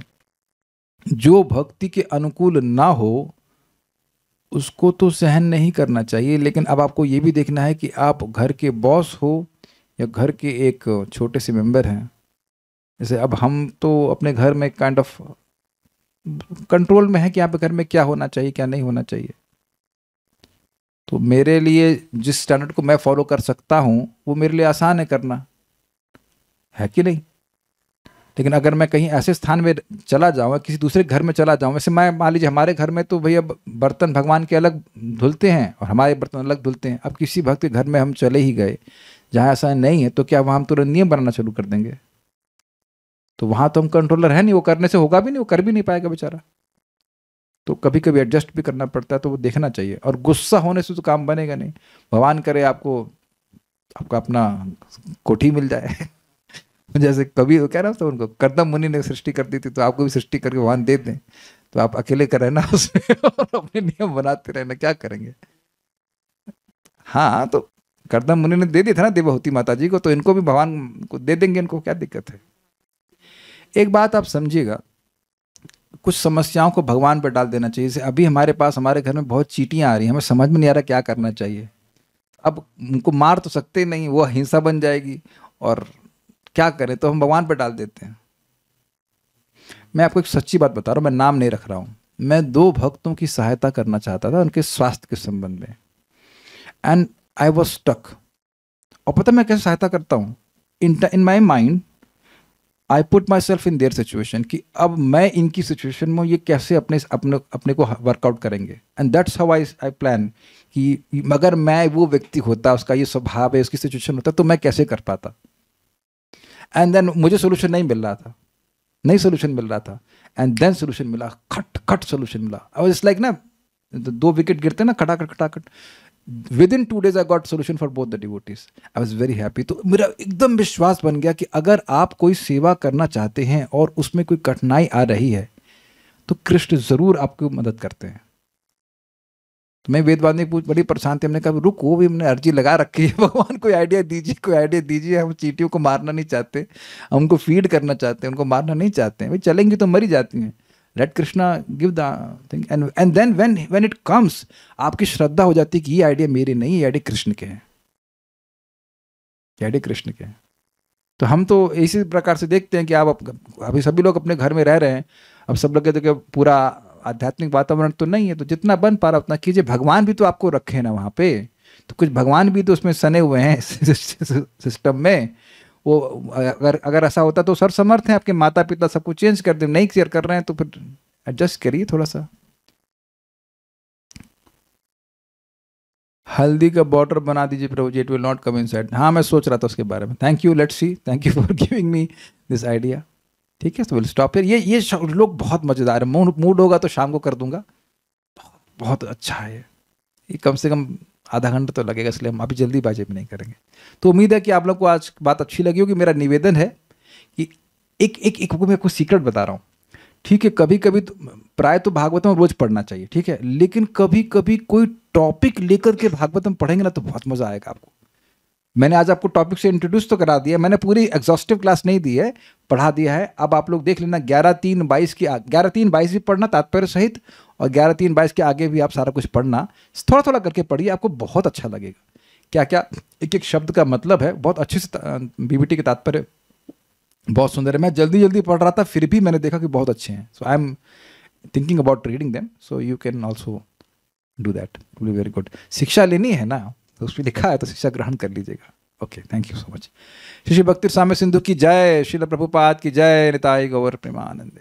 जो भक्ति के अनुकूल ना हो उसको तो सहन नहीं करना चाहिए, लेकिन अब आपको ये भी देखना है कि आप घर के बॉस हो या घर के एक छोटे से मेंबर हैं, जैसे अब हम तो अपने घर में काइंड ऑफ कंट्रोल में है कि यहाँ पे घर में क्या होना चाहिए क्या नहीं होना चाहिए। तो मेरे लिए जिस स्टैंडर्ड को मैं फॉलो कर सकता हूँ वो मेरे लिए आसान है करना, है कि नहीं। लेकिन अगर मैं कहीं ऐसे स्थान में चला जाऊँ, किसी दूसरे घर में चला जाऊँ, वैसे मैं मान लीजिए हमारे घर में तो भैया बर्तन भगवान के अलग धुलते हैं और हमारे बर्तन अलग धुलते हैं। अब किसी भक्त के घर में हम चले ही गए जहाँ ऐसा नहीं है, तो क्या वहाँ हम तुरंत नियम बनाना शुरू कर देंगे? तो वहाँ तो हम कंट्रोलर है नहीं, वो करने से होगा भी नहीं, वो कर भी नहीं पाएगा बेचारा। तो कभी कभी एडजस्ट भी करना पड़ता है, तो वो देखना चाहिए। और गुस्सा होने से तो काम बनेगा नहीं। भगवान करे आपका अपना कोठी मिल जाए जैसे कभी कह रहा था उनको कर्दम मुनि ने सृष्टि कर दी थी, तो आपको भी सृष्टि करके भगवान दे दें, तो आप अकेले कर रहना उसमें और अपने नियम बनाते रहना, क्या करेंगे। हाँ, तो कर्दम मुनि ने दे दिया था ना देवहूति माता जी को, तो इनको भी भगवान को दे देंगे, इनको क्या दिक्कत है। एक बात आप समझिएगा, कुछ समस्याओं को भगवान पर डाल देना चाहिए। जैसे अभी हमारे पास हमारे घर में बहुत चींटियां आ रही हैं, हमें समझ में नहीं आ रहा क्या करना चाहिए। अब उनको मार तो सकते नहीं, वो हिंसा बन जाएगी, और क्या करें, तो हम भगवान पर डाल देते हैं। मैं आपको एक सच्ची बात बता रहा हूँ, मैं नाम नहीं रख रहा हूँ। मैं 2 भक्तों की सहायता करना चाहता था उनके स्वास्थ्य के संबंध में, एंड आई वॉज स्टक। और पता मैं कैसे सहायता करता हूँ, in my mind I put myself in their situation, कि अब मैं इनकी सिचुएशन में ये कैसे अपने को वर्कआउट करेंगे। And that's how I plan, कि अगर मैं वो व्यक्ति होता, उसका ये स्वभाव है, उसकी सिचुएशन होता, तो मैं कैसे कर पाता। एंड देन मुझे सोल्यूशन नहीं मिल रहा था, नहीं सोल्यूशन मिल रहा था, एंड देन सोल्यूशन मिला, खट सोल्यूशन मिला। आई वाज लाइक ना, 2 विकेट गिरते ना खटाखट, within 2 days I got solution for both the devotees. I was very happy. तो मेरा एकदम विश्वास बन गया कि अगर आप कोई सेवा करना चाहते हैं और उसमें कोई कठिनाई आ रही है, तो कृष्ण जरूर आपको मदद करते हैं। तो मैं वेदवादी बड़ी परेशान थी, हमने कहा रुक, वो भी हमने अर्जी लगा रखी है, भगवान कोई आइडिया दीजिए, हम चींटियों को मारना नहीं चाहते, हम उनको फीड करना चाहते हैं, उनको मारना नहीं चाहते हैं। भाई चलेंगी तो मरी जाती हैं, let Krishna give the thing, and then when it comes, आपकी श्रद्धा हो जाती है कि ये आइडिया मेरी नहीं, ये आइडिया कृष्ण के हैं, ये आइडिया कृष्ण के हैं। तो हम तो इसी प्रकार से देखते हैं कि आप अभी सभी लोग अपने घर में रह रहे हैं, अब सब लोग कहते हैं कि पूरा आध्यात्मिक वातावरण तो नहीं है, तो जितना बन पा रहा उतना कीजिए। भगवान भी तो आपको रखे हैं ना वहाँ पे, तो कुछ भगवान भी तो उसमें सने हुए हैं सिस्टम में। वो अगर ऐसा होता तो सर समर्थ हैं, आपके माता पिता सबको चेंज कर दे, नहीं शेयर कर रहे हैं तो फिर एडजस्ट करिए थोड़ा सा। हल्दी का बॉर्डर बना दीजिए प्रभु जी, it will not come inside. हाँ, मैं सोच रहा था उसके बारे में। Thank you, let's see, thank you for giving me this idea. ठीक है, तो विल स्टॉप हियर। ये लोग बहुत मजेदार है, मूड होगा तो शाम को कर दूंगा। बहुत अच्छा है ये कम से कम आधा घंटा तो लगेगा, इसलिए हम अभी जल्दीबाजी भी नहीं करेंगे। तो उम्मीद है कि आप लोग को आज बात अच्छी लगी होगी। मेरा निवेदन है कि एक मैं आपको सीक्रेट बता रहा हूँ, ठीक है। कभी कभी तो प्राय तो भागवतम रोज पढ़ना चाहिए, ठीक है, लेकिन कभी कभी कोई टॉपिक लेकर के भागवतम पढ़ेंगे ना तो बहुत मजा आएगा आपको। मैंने आज आपको टॉपिक से इंट्रोड्यूस तो करा दिया, मैंने पूरी एग्जॉस्टिव क्लास नहीं दी है, पढ़ा दिया है। अब आप लोग देख लेना 11-3-22 भी पढ़ना तात्पर्य सहित, और 11-3-22 के आगे भी आप सारा कुछ पढ़ना, थोड़ा थोड़ा करके पढ़िए, आपको बहुत अच्छा लगेगा। क्या क्या एक एक शब्द का मतलब है, बहुत अच्छे से बीबीटी के तात्पर्य बहुत सुंदर है। मैं जल्दी जल्दी पढ़ रहा था, फिर भी मैंने देखा कि बहुत अच्छे हैं। So I am thinking about reading them, so you can also do that, will be very good. शिक्षा लेनी है ना, तो उसमें लिखा है तो शिक्षा ग्रहण कर लीजिएगा। Okay, thank you so much. Shri भक्ति साम्य सिंधु की जय, श्रील प्रभुपाद की जय, निताई गौर प्रेमानंद।